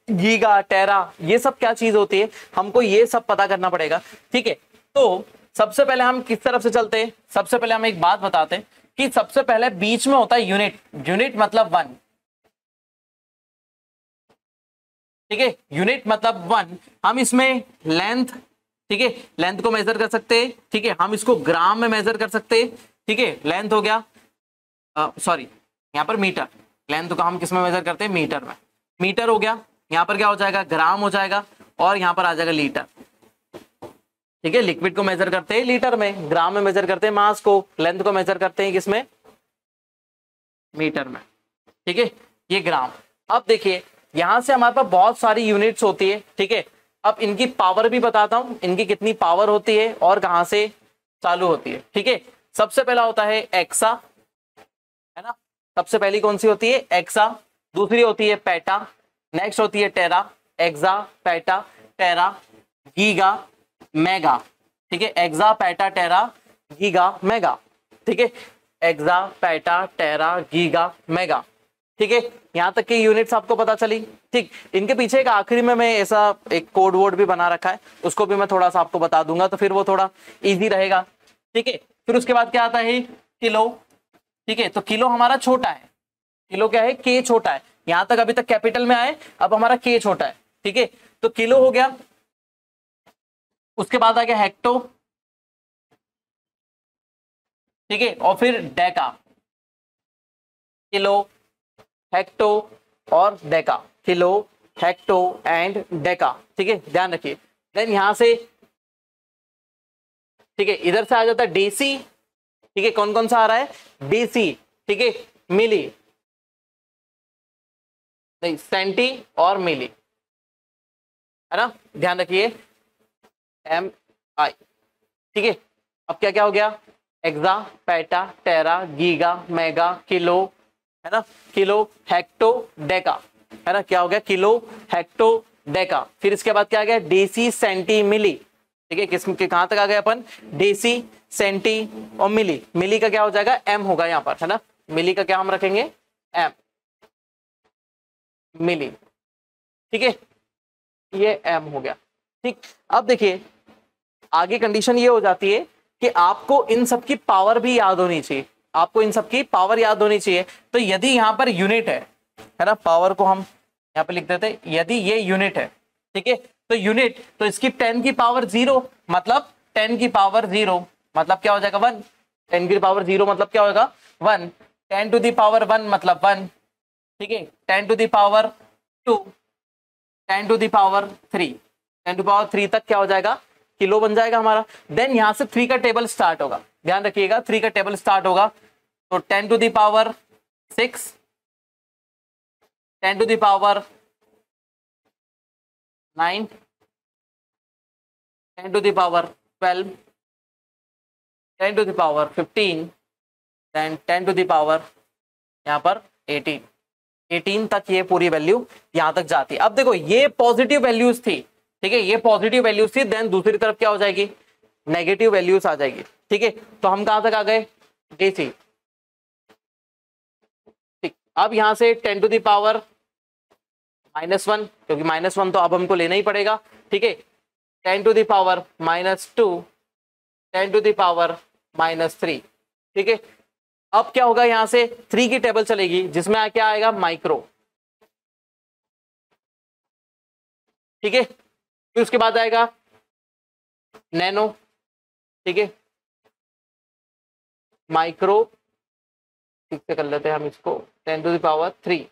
गीगा, टेरा, ये सब क्या चीज होती है, हमको ये सब पता करना पड़ेगा, ठीक है। तो सबसे पहले हम किस तरफ से चलते हैं, सबसे पहले हम एक बात बताते हैं कि सबसे पहले बीच में होता है यूनिट, यूनिट मतलब 1, ठीक है, यूनिट मतलब 1। हम इसमें लेंथ, ठीक है, लेंथ को मेजर कर सकते हैं, ठीक है, हम इसको ग्राम में मेजर कर सकते हैं, ठीक है, लेंथ हो गया, सॉरी यहाँ पर मीटर, लेंथ को हम किस में मेजर करते हैं, मीटर में, मीटर हो गया, यहाँ पर क्या हो जाएगा, ग्राम हो जाएगा, और यहाँ पर आ जाएगा लीटर। ठीक है, लिक्विड को मेजर करते हैं लीटर में, ग्राम में मेजर करते हैं मास को, लेंथ को मेजर करते हैं किसमें, मीटर में। ठीक है, ये ग्राम। अब देखिए यहां से हमारे पास बहुत सारी यूनिट्स होती है, ठीक है, अब इनकी पावर भी बताता हूं, इनकी कितनी पावर होती है और कहां से चालू होती है। ठीक है, सबसे पहला होता है एक्सा, है ना, सबसे पहली कौन सी होती है, एक्सा, दूसरी होती है पेटा, नेक्स्ट होती है टेरा, एक्सा, पेटा, टेरा, गीगा, मेगा। ठीक है, एक्सा, पेटा, टेरा, गीगा, मेगा। ठीक है, एक्सा, पेटा, टेरा, गीगा, मेगा। ठीक है, यहां तक की यूनिट्स आपको पता चली। ठीक, इनके पीछे एक आखिरी में मैं ऐसा एक कोड वर्ड भी बना रखा है, उसको भी मैं थोड़ा सा आपको बता दूंगा, तो फिर वो थोड़ा इजी रहेगा। ठीक है, फिर उसके बाद क्या आता है, किलो। ठीक है, तो किलो हमारा छोटा है, किलो क्या है, के छोटा है, यहां तक अभी तक कैपिटल में आए, अब हमारा के छोटा है। ठीक है, तो किलो हो गया, उसके बाद आ गया हेक्टो, ठीक है, और फिर डेका, किलो, हेक्टो और Deka, kilo, hecto and Deka. ठीक है, ध्यान रखिए। देन यहां से, ठीक है, इधर से आ जाता है डेसी। ठीक है, कौन कौन सा आ रहा है, डेसी, ठीक है, मिली, नहीं सेंटी और मिली, है ना, ध्यान रखिए, एम आई। ठीक है, अब क्या क्या हो गया, एक्सा, पेटा, टेरा, गीगा, मेगा, किलो, है ना, किलो, हेक्टो, डेका, है ना, क्या हो गया, किलो, हेक्टो, डेका। फिर इसके बाद क्या आ गया, डेसी, सेंटी, मिली। ठीक है, किस के कहां तक आ गए अपन, डेसी, सेंटी और मिली। मिली का क्या हो जाएगा, एम होगा यहाँ पर, है ना, मिली का क्या हम रखेंगे, एम, मिली। ठीक है, ये एम हो गया। ठीक, अब देखिए आगे कंडीशन ये हो जाती है कि आपको इन सब की पावर भी याद होनी चाहिए, आपको इन सब की पावर याद होनी चाहिए। तो यदि यहाँ पर यूनिट है ना, पावर को हम यहाँ पे लिख देते हैं, यदि ये यूनिट है, ठीक है, तो यूनिट, तो इसकी 10 की पावर 0 मतलब 10 की पावर 0 मतलब क्या हो जाएगा, 1। 10 की पावर 0 मतलब क्या होगा, 1। 10 टू दी पावर 1 मतलब 1। ठीक है, 10 to the power 2, 10 to the power 3, 10 to power 3 तक क्या हो जाएगा, किलो बन जाएगा हमारा। देन यहां से 3 का टेबल स्टार्ट होगा, ध्यान रखिएगा, 3 का टेबल स्टार्ट होगा, तो 10 to the power 6, 10 to the power 9, 10 to the power 12, 10 to the power 15, then 10 to the power यहाँ पर 18 तक ये पूरी वैल्यू यहां तक जाती है। अब देखो ये पॉजिटिव वैल्यूज थी, ठीक है, ये पॉजिटिव वैल्यूज थी, देन दूसरी तरफ क्या हो जाएगी, नेगेटिव वैल्यूज आ जाएगी। ठीक है, तो हम कहां तक आ गए, डीसी। ठीक, अब यहां से 10 टू दी पावर -1, क्योंकि -1 तो अब हमको लेना ही पड़ेगा। ठीक है, 10 to the power -2, 10 to the power -3। ठीक है, अब क्या होगा, यहां से 3 की टेबल चलेगी, जिसमें क्या आएगा, माइक्रो। ठीक है, फिर उसके बाद आएगा नैनो। ठीक है, माइक्रो, ठीक से कर लेते हैं हम इसको, 10 टू द पावर 3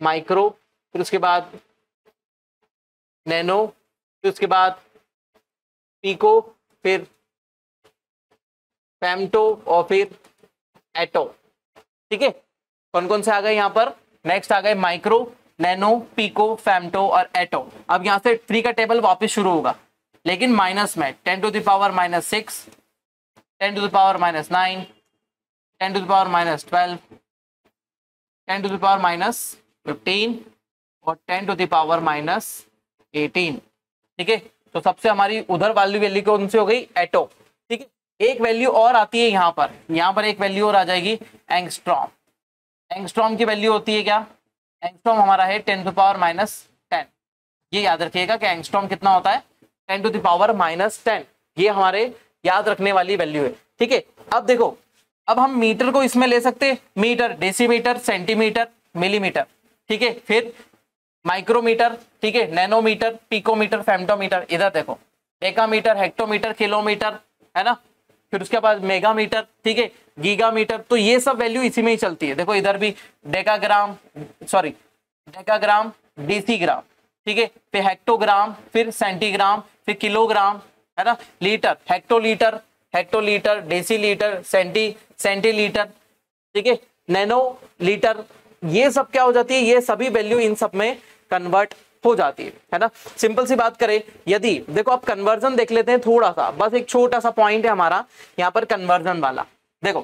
माइक्रो, फिर उसके बाद नैनो, फिर उसके बाद पीको, फिर फेम्टो और फिर एटो। ठीक है, कौन कौन से आ गए यहाँ पर, नेक्स्ट आ गए माइक्रो, नैनो, पीको, फेम्टो और एटो। अब यहां से 3 का टेबल वापस शुरू होगा, लेकिन माइनस में, 10 to the power -6, 10 to the power -9, 10 to the power -12, 10 to the power -15 और 10 टू द पावर -18। ठीक है, तो सबसे हमारी उधर वाली वैल्यू कौन सी हो गई, एटो। ठीक है, एक वैल्यू और आती है यहाँ पर एक वैल्यू और आ जाएगी, एंगस्ट्रॉम। एंगस्ट्रॉम की वैल्यू होती है क्या, एंगस्ट्रॉम हमारा है 10 टू पावर -10। ये याद रखिएगा कि एंगस्ट्रॉम कितना होता है, 10 टू द पावर -10। ये हमारे याद रखने वाली वैल्यू है। ठीक है, अब देखो, अब हम मीटर को इसमें ले सकते हैं, मीटर, डेसीमीटर, सेंटीमीटर, मिलीमीटर। ठीक है, फिर माइक्रोमीटर, ठीक है, नैनोमीटर, पिकोमीटर, फेम्टोमीटर, इधर देखो डेकामीटर, हेक्टोमीटर, किलोमीटर, है ना, फिर उसके बाद मेगामीटर, ठीक है, गीगामीटर, तो ये सब वैल्यू इसी में ही चलती है। देखो इधर भी डेकाग्राम, सॉरी डेकाग्राम, डेसीग्राम, ठीक है, फिर हेक्टोग्राम, फिर सेंटीग्राम, फिर किलोग्राम, है ना, litre, hectolitre, hectolitre, decilitre, centilitre, ठीक है, नैनो लीटर, ये सब क्या हो जाती है, ये सभी वैल्यू इन सब में कन्वर्ट हो जाती है ना। सिंपल सी बात करें, यदि देखो आप कन्वर्जन देख लेते हैं थोड़ा सा, बस एक छोटा सा पॉइंट है हमारा यहाँ पर कन्वर्जन वाला। देखो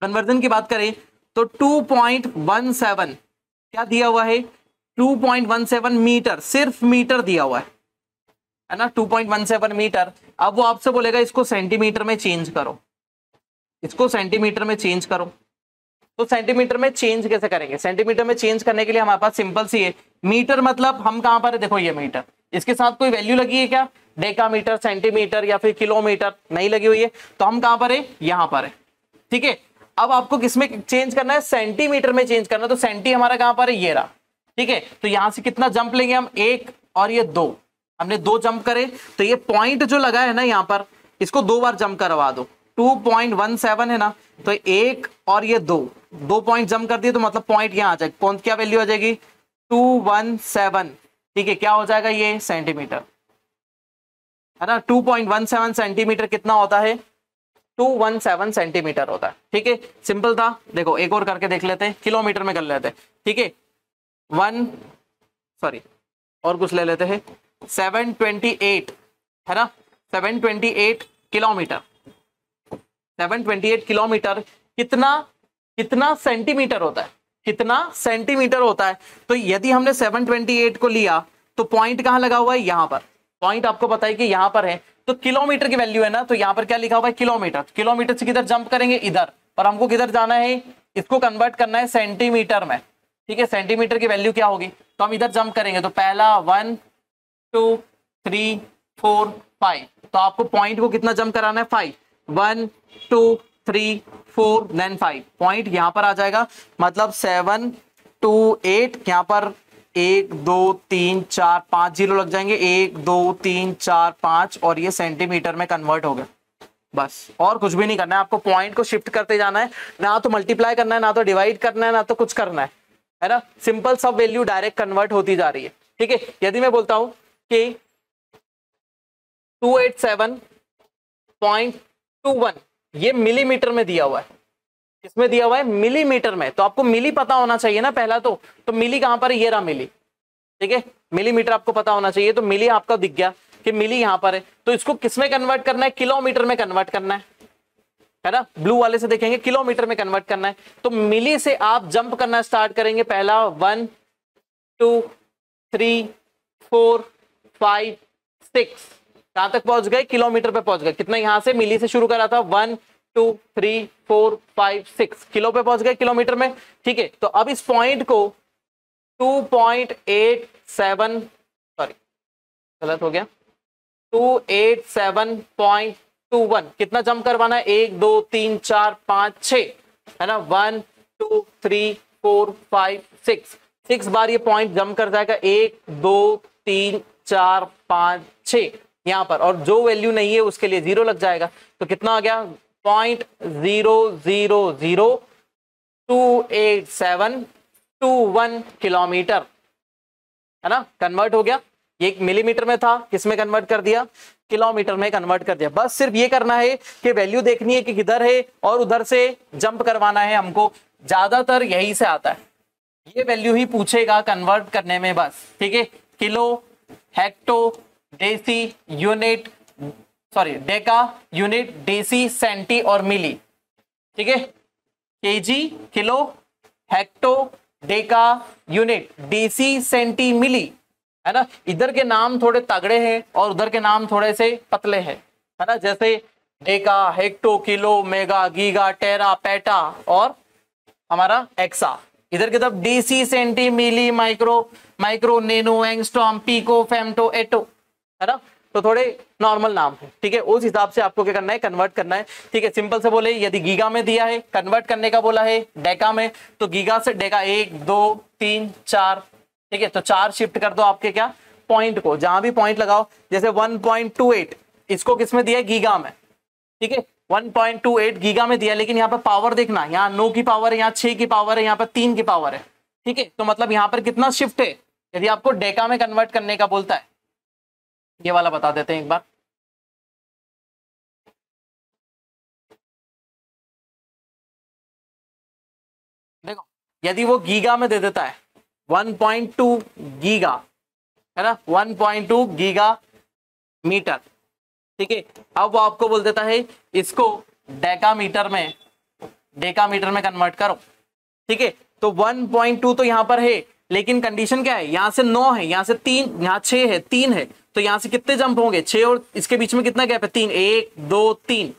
कन्वर्जन की बात करें तो 2.17 क्या दिया हुआ है, 2.17 मीटर, सिर्फ मीटर दिया हुआ है ना, 2.17 मीटर। अब वो आपसे बोलेगा इसको सेंटीमीटर में चेंज करो, इसको सेंटीमीटर में चेंज करो। तो सेंटीमीटर में चेंज कैसे करेंगे, सेंटीमीटर में चेंज करने के लिए हमारे पास सिंपल सी है, मीटर मतलब हम कहां पर है, देखो ये मीटर, इसके साथ कोई वैल्यू लगी है क्या, डेकामीटर, सेंटीमीटर या फिर किलोमीटर, नहीं लगी हुई है, तो हम कहां पर है, यहां पर है, ठीक है। अब आपको किसमें चेंज करना है, सेंटीमीटर में चेंज करना है, तो सेंटी हमारा कहां पर है, ये रहा, ठीक है। तो यहां से कितना जंप लेंगे हम, 1 और ये 2, हमने 2 जंप करे, तो ये पॉइंट जो लगा है ना यहाँ पर, इसको 2 बार जंप करवा दो, 2.17 है ना, तो 1 और ये 2 पॉइंट जंप कर दिए, तो मतलब पॉइंट यहाँ आ जाएगा, कौन क्या वैल्यू आ जाएगी, 217, ठीक है, क्या हो जाएगा ये सेंटीमीटर, है ना। 2.17 सेंटीमीटर कितना होता है, 217 सेंटीमीटर होता है, ठीक है, सिंपल था। देखो एक और करके देख लेते हैं, किलोमीटर में कर लेते हैं, ठीक है, और कुछ ले लेते हैं, 728 है ना, 728 किलोमीटर, 728 किलोमीटर कितना सेंटीमीटर होता है, कितना सेंटीमीटर होता है। तो यदि हमने 728 को लिया तो पॉइंट कहां लगा हुआ है, यहां पर, पॉइंट आपको पता है कि यहां पर है, तो किलोमीटर की वैल्यू है ना, तो यहां पर क्या लिखा हुआ है, किलोमीटर, किलोमीटर से किधर जंप करेंगे, इधर, और हमको किधर जाना है, इसको कन्वर्ट करना है सेंटीमीटर में, ठीक है। सेंटीमीटर की वैल्यू क्या होगी, तो हम इधर जंप करेंगे, तो पहला 1 2 3 4 5, तो आपको पॉइंट को कितना जंप कराना है, 5, 1 2 3 4 देन 5, पॉइंट यहां पर आ जाएगा, मतलब 7 2 8, यहां पर 1 2 3 4 5 जीरो लग जाएंगे, 1 2 3 4 5, और ये सेंटीमीटर में कन्वर्ट हो गया, बस और कुछ भी नहीं करना है आपको, पॉइंट को शिफ्ट करते जाना है, ना तो मल्टीप्लाई करना है, ना तो डिवाइड करना है, ना तो कुछ करना है ना, सिंपल सब वैल्यू डायरेक्ट कन्वर्ट होती जा रही है, ठीक है। यदि मैं बोलता हूं कि 287.21 ये मिलीमीटर में दिया हुआ है, किसमें दिया हुआ है, मिलीमीटर में, तो आपको मिली पता होना चाहिए ना पहला, तो मिली कहां पर है, ये रहा मिली, ठीक है, मिलीमीटर आपको पता होना चाहिए, तो मिली आपका दिख गया कि मिली यहां पर है, तो इसको किसमें कन्वर्ट करना है, किलोमीटर में कन्वर्ट करना है ना, ब्लू वाले से देखेंगे किलोमीटर में कन्वर्ट करना है, तो मिली से आप जंप करना स्टार्ट करेंगे, पहला 1 2 3 4 5 6, कहां तक पहुंच गए, किलोमीटर पे पहुंच गए, कितना यहां से मिली से शुरू करा था, 1 2 3 4 5 6, किलो पे पहुंच गए, किलोमीटर में, ठीक है। तो अब इस पॉइंट को 2.87, सॉरी गलत हो गया, 287.21 कितना जंप करवाना है, 1 2 3 4 5 6, है ना, 1 2 3 4 5 6 बार ये पॉइंट जंप कर जाएगा, 1 2 3 4 5 6 यहां पर, और जो वैल्यू नहीं है उसके लिए 0 लग जाएगा, तो कितना आ गया, 0.0028721 किलोमीटर, है ना, कन्वर्ट हो गया। ये एक मिलीमीटर में था, किसमें कन्वर्ट कर दिया, किलोमीटर में कन्वर्ट कर दिया। बस सिर्फ ये करना है कि वैल्यू देखनी है कि किधर है, और उधर से जंप करवाना है हमको, ज्यादातर यही से आता है, ये वैल्यू ही पूछेगा कन्वर्ट करने में, बस, ठीक है। Kilo, hecto, deci, unit, sorry deca, unit, deci, centi और मिली, ठीक है, KG, kilo, hecto, deca, unit, deci, centi, milli, है ना। इधर के नाम थोड़े तगड़े हैं और उधर के नाम थोड़े से पतले हैं, है ना, जैसे deca, hecto, kilo, mega, giga, tera, peta और हमारा एक्सा। इधर की तरफ deci, centi, milli, micro, nano, angstrom, pico, femto, atto, है ना। तो थोड़े नॉर्मल नाम है, ठीक है। उस हिसाब से आपको क्या करना है, कन्वर्ट करना है, ठीक है। सिंपल से बोले यदि गीगा में दिया है, कन्वर्ट करने का बोला है डेका में, तो गीगा से डेका 1 2 3 4, ठीक है। तो 4 शिफ्ट कर दो आपके क्या पॉइंट को, जहां भी पॉइंट लगाओ। जैसे 1.28 इसको किसमें दिया है, गीगा में, ठीक है। 1.28 गीगा में दिया, लेकिन यहाँ पर पावर देखना, यहाँ 9 की पावर है, यहाँ 6 की पावर है, यहाँ पर 3 की पावर है, ठीक है। तो मतलब यहाँ पर कितना शिफ्ट है, यदि आपको डेका में कन्वर्ट करने का बोलता है, ये वाला बता देते हैं एक बार। देखो यदि वो गीगा में दे देता है 1.2 गीगा, है ना, 1.2 गीगा मीटर, ठीक है। अब वो आपको बोल देता है इसको डेका मीटर में कन्वर्ट करो, ठीक है। तो 1.2 तो यहाँ पर है, लेकिन कंडीशन क्या है, यहाँ से 9 है, यहाँ से 3, यहाँ 6 है, 3 है, तो यहाँ से कितने जंप होंगे, 6 और इसके बीच में कितना गैप है, 3, 1 2 3,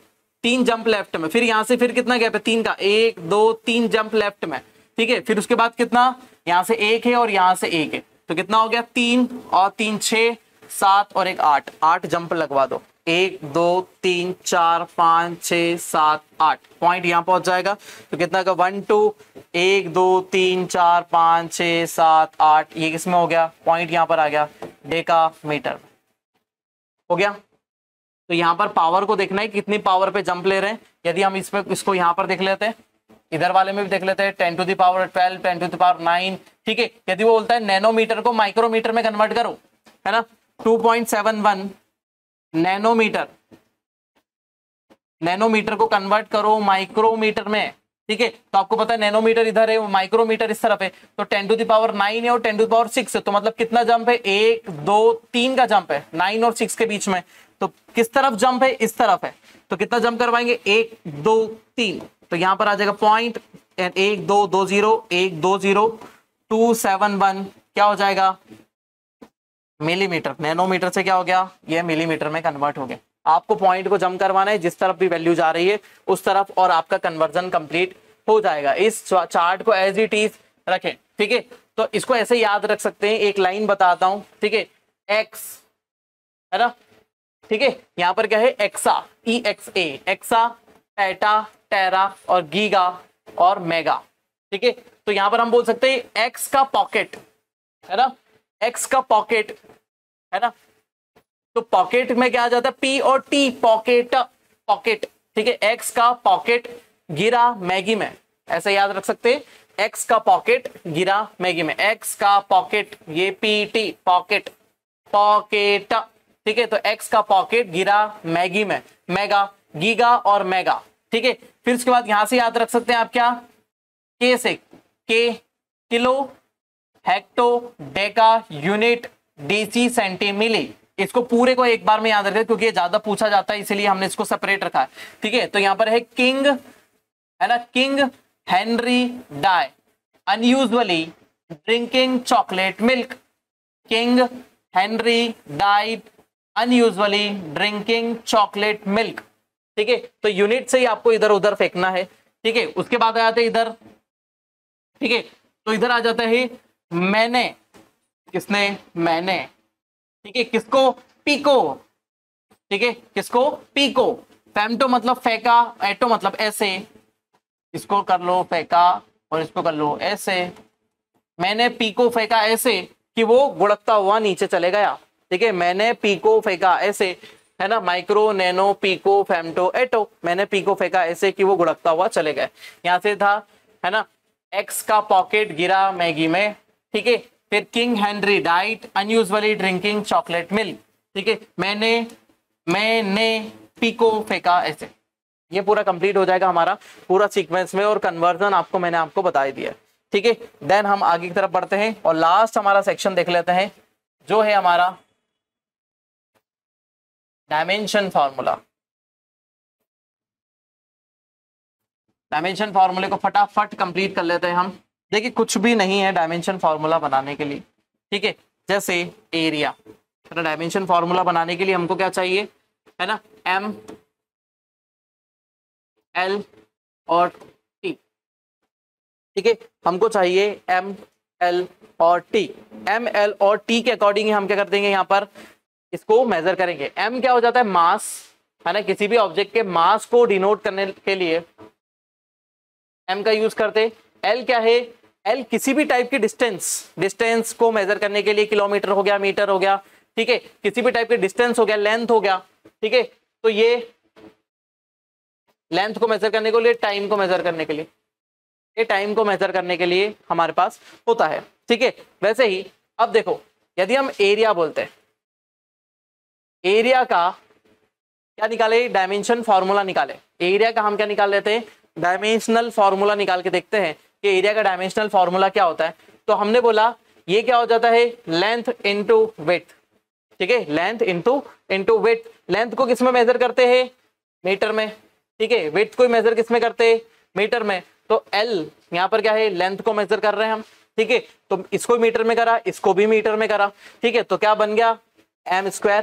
3 जंप लेफ्ट में। फिर यहाँ से फिर कितना गैप है, 3 का, 1 2 3 जंप लेफ्ट में, ठीक है। फिर उसके बाद कितना, यहाँ से 1 है और यहाँ से 1 है, तो कितना हो गया, 3 और 3 6 7 और 1 8, 8 जंप लगवा दो, 1 2 3 4 5 6 7 8, पॉइंट यहाँ पहुंच जाएगा। तो कितना का 1 2 1 2 3 4 5 6 7 8, ये किसमें हो गया, पॉइंट यहाँ पर आ गया, डेका मीटर में हो गया। तो यहाँ पर पावर को देखना है कितनी पावर पे जंप ले रहे हैं। यदि हम इसको यहाँ पर देख लेते हैं, इधर वाले में भी देख लेते हैं, 10 to the power 12, 10 to the power 9, ठीक है। यदि वो बोलता है नैनोमीटर को माइक्रोमीटर में कन्वर्ट करो, है ना, 2.71 नैनोमीटर को कन्वर्ट करो माइक्रोमीटर में, ठीक है। तो आपको पता है नैनोमीटर इधर है, माइक्रोमीटर इस तरफ है, तो 10 टू द पावर 9 है और 10 टू द पावर 6 है, तो मतलब कितना जंप है, 1 2 3 का जंप है 9 और 6 के बीच में। तो किस तरफ जंप है, इस तरफ है, तो कितना जंप करवाएंगे, 1 2 3, तो यहां पर आ जाएगा पॉइंट 1 2 2 0 1 2 0 271, क्या हो जाएगा, मिलीमीटर। नैनोमीटर से क्या हो गया, ये मिलीमीटर में कन्वर्ट हो गया। आपको पॉइंट को जंप करवाना है, जिस तरफ भी वैल्यू जा रही है उस तरफ, और आपका कन्वर्जन कंप्लीट हो जाएगा। इस चार्ट को एज इट इज रखें, ठीक है। तो इसको ऐसे याद रख सकते हैं, एक लाइन बताता हूं, ठीक है, एक्स, है ना, ठीक है। यहाँ पर क्या है, एक्सा, EXA, एक्सा, पेटा, टेरा और गीगा और मेगा, ठीक है। तो यहाँ पर हम बोल सकते हैं एक्स का पॉकेट, है ना, एक्स का पॉकेट, है ना। तो पॉकेट में क्या आ जाता है, P और T, पॉकेट, पॉकेट, ठीक है। एक्स का पॉकेट गिरा मैगी में, ऐसे याद रख सकते हैं, एक्स का पॉकेट गिरा मैगी में, एक्स का पॉकेट, ये PT, पॉकेट, पॉकेट, ठीक है। तो एक्स का पॉकेट गिरा मैगी में, मेगा, गीगा और मेगा, ठीक है। फिर उसके बाद यहां से याद रख सकते हैं आप क्या, के से, के kilo, hecto, deca, unit, DC, सेंटीमिली। इसको पूरे को एक बार में याद रखें, क्योंकि ये ज्यादा पूछा जाता है, इसीलिए हमने इसको सेपरेट रखा है, ठीक है। तो यहां पर है किंग, है ना, king Henry die unusually drinking chocolate milk, king Henry died unusually drinking chocolate milk, ठीक है। तो यूनिट से ही आपको इधर उधर फेंकना है, ठीक है। उसके बाद आ जाते हैं इधर, ठीक है। तो इधर आ जाता है मैंने, किसने, मैंने, ठीक है, किसको, पीको, ठीक है, किसको, पीको। फेम्टो मतलब फेंका, एटो मतलब ऐसे, इसको कर लो फेंका और इसको कर लो ऐसे। मैंने पीको फेंका ऐसे कि वो गुड़कता हुआ नीचे चले गया, ठीक है। मैंने पीको फेंका ऐसे, है ना, माइक्रो, नैनो, पीको, फेम्टो, एटो। मैंने पीको फेंका ऐसे कि वो गुड़कता हुआ चले गए। यहां से था, है ना, एक्स का पॉकेट गिरा मैगी में, ठीक है। फिर king Henry died unusually drinking chocolate milk, ठीक है। मैंने पीको फेंका ऐसे। ये पूरा कंप्लीट हो जाएगा हमारा पूरा सीक्वेंस में, और कन्वर्जन आपको मैंने आपको बता दिया, ठीक है। देन हम आगे की तरफ बढ़ते हैं और लास्ट हमारा सेक्शन देख लेते हैं, जो है हमारा डायमेंशन फॉर्मूला। डायमेंशन फॉर्मूले को फटाफट कंप्लीट कर लेते हैं हम। देखिए कुछ भी नहीं है डायमेंशन फॉर्मूला बनाने के लिए, ठीक है। जैसे एरिया, डायमेंशन फॉर्मूला बनाने के लिए हमको क्या चाहिए, है ना, M, L और T, ठीक है। हमको चाहिए M, L और T। M, L और T के अकॉर्डिंग हम क्या कर देंगे, यहाँ पर इसको मेजर करेंगे। m क्या हो जाता है, मास, है ना, किसी भी ऑब्जेक्ट के मास को डिनोट करने के लिए m का यूज करते। l क्या है, l किसी भी टाइप की डिस्टेंस को मेजर करने के लिए, किलोमीटर हो गया, मीटर हो गया, ठीक है, किसी भी टाइप की डिस्टेंस हो गया, लेंथ हो गया, ठीक है। तो ये लेंथ को मेजर करने के लिए, टाइम को मेजर करने के लिए, ये टाइम को मेजर करने के लिए हमारे पास होता है, ठीक है। वैसे ही अब देखो, यदि हम एरिया बोलते हैं, एरिया का क्या निकाले, डायमेंशन फॉर्मूला निकाले। एरिया का हम क्या निकाल लेते हैं, डायमेंशनल फॉर्मूला निकाल के देखते हैं कि एरिया का डायमेंशनल फॉर्मूला क्या होता है। तो हमने बोला ये क्या हो जाता है, लेंथ इनटू विड्थ, ठीक है, लेंथ इनटू विड्थ। लेंथ को किस में मेजर करते हैं, मीटर में, ठीक है। विड्थ को मेजर किस में करते हैं, मीटर में। तो L यहाँ पर क्या है, लेंथ को मेजर कर रहे हैं हम, ठीक है। तो इसको मीटर में करा, इसको भी मीटर में करा, ठीक है। तो क्या बन गया, m स्क्वायर।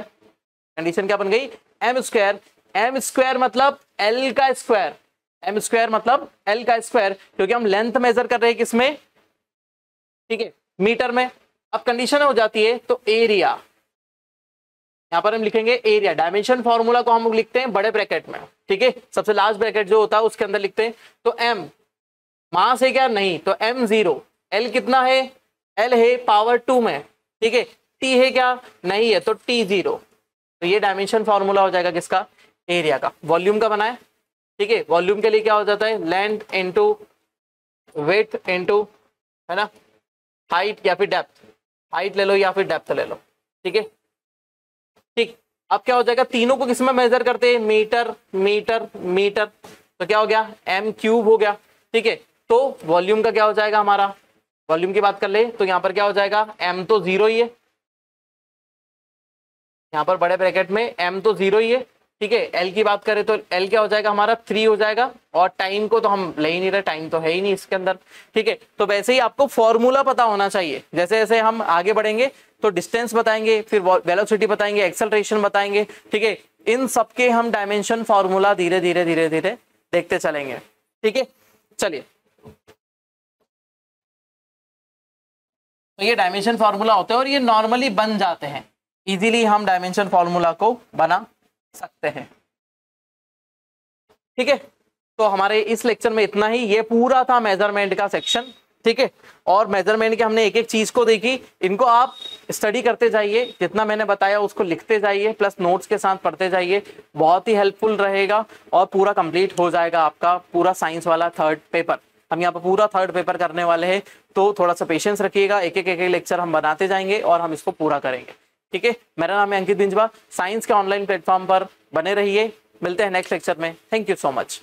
कंडीशन क्या बन गई, m स्क्वायर। m स्क्वायर मतलब L का स्क्वायर, m स्क्वायर मतलब L का स्क्वायर, क्योंकि हम लेंथ मेजर कर रहे हैं किसमें, ठीक है, मीटर में। अब कंडीशन हो जाती है तो एरिया, यहाँ पर हम लिखेंगे एरिया। डायमेंशन फॉर्मूला को हम लिखते हैं बड़े ब्रैकेट में, ठीक है, सबसे लास्ट ब्रैकेट जो होता है उसके अंदर लिखते हैं। तो m मास है क्या, नहीं, तो m 0। L कितना है, L है पावर 2 में, ठीक है। T है क्या, नहीं है, तो T 0। तो ये डायमेंशन फॉर्मूला हो जाएगा किसका, एरिया का। वॉल्यूम का बनाए, ठीक है। वॉल्यूम के लिए क्या हो जाता है, लेंथ इनटू विड्थ इनटू, है ना, हाइट या फिर डेप्थ, हाइट ले लो या फिर डेप्थ ले लो, ठीक है, ठीक। अब क्या हो जाएगा, तीनों को किसमें मेजर करते हैं, मीटर मीटर मीटर। तो क्या हो गया, m क्यूब हो गया, ठीक है। तो वॉल्यूम का क्या हो जाएगा हमारा, वॉल्यूम की बात कर ले तो यहाँ पर क्या हो जाएगा, m तो 0 ही है, यहाँ पर बड़े ब्रैकेट में m तो 0 ही है, ठीक है। L की बात करें तो L क्या हो जाएगा हमारा, 3 हो जाएगा। और टाइम को तो हम ले ही नहीं रहे, टाइम तो है ही नहीं इसके अंदर, ठीक है। तो वैसे ही आपको फॉर्मूला पता होना चाहिए। जैसे जैसे हम आगे बढ़ेंगे तो डिस्टेंस बताएंगे, फिर वेलोसिटी बताएंगे, एक्सेलरेशन बताएंगे, ठीक है। इन सबके हम डायमेंशन फॉर्मूला धीरे धीरे धीरे धीरे देखते चलेंगे, ठीक है। चलिए, तो ये डायमेंशन फॉर्मूला होते हैं और ये नॉर्मली बन जाते हैं, इजीली हम डायमेंशन फॉर्मूला को बना सकते हैं, ठीक है। तो हमारे इस लेक्चर में इतना ही। ये पूरा था मेजरमेंट का सेक्शन, ठीक है। और मेजरमेंट के हमने एक एक चीज को देखी, इनको आप स्टडी करते जाइए, जितना मैंने बताया उसको लिखते जाइए, प्लस नोट्स के साथ पढ़ते जाइए, बहुत ही हेल्पफुल रहेगा। और पूरा कंप्लीट हो जाएगा आपका पूरा साइंस वाला थर्ड पेपर। हम यहाँ पर पूरा थर्ड पेपर करने वाले हैं, तो थोड़ा सा पेशेंस रखिएगा। एक एक लेक्चर हम बनाते जाएंगे और हम इसको पूरा करेंगे, ठीक है। मेरा नाम है अंकित बिंजवा। साइंस के ऑनलाइन प्लेटफॉर्म पर बने रहिए। मिलते हैं नेक्स्ट लेक्चर में। Thank you so much.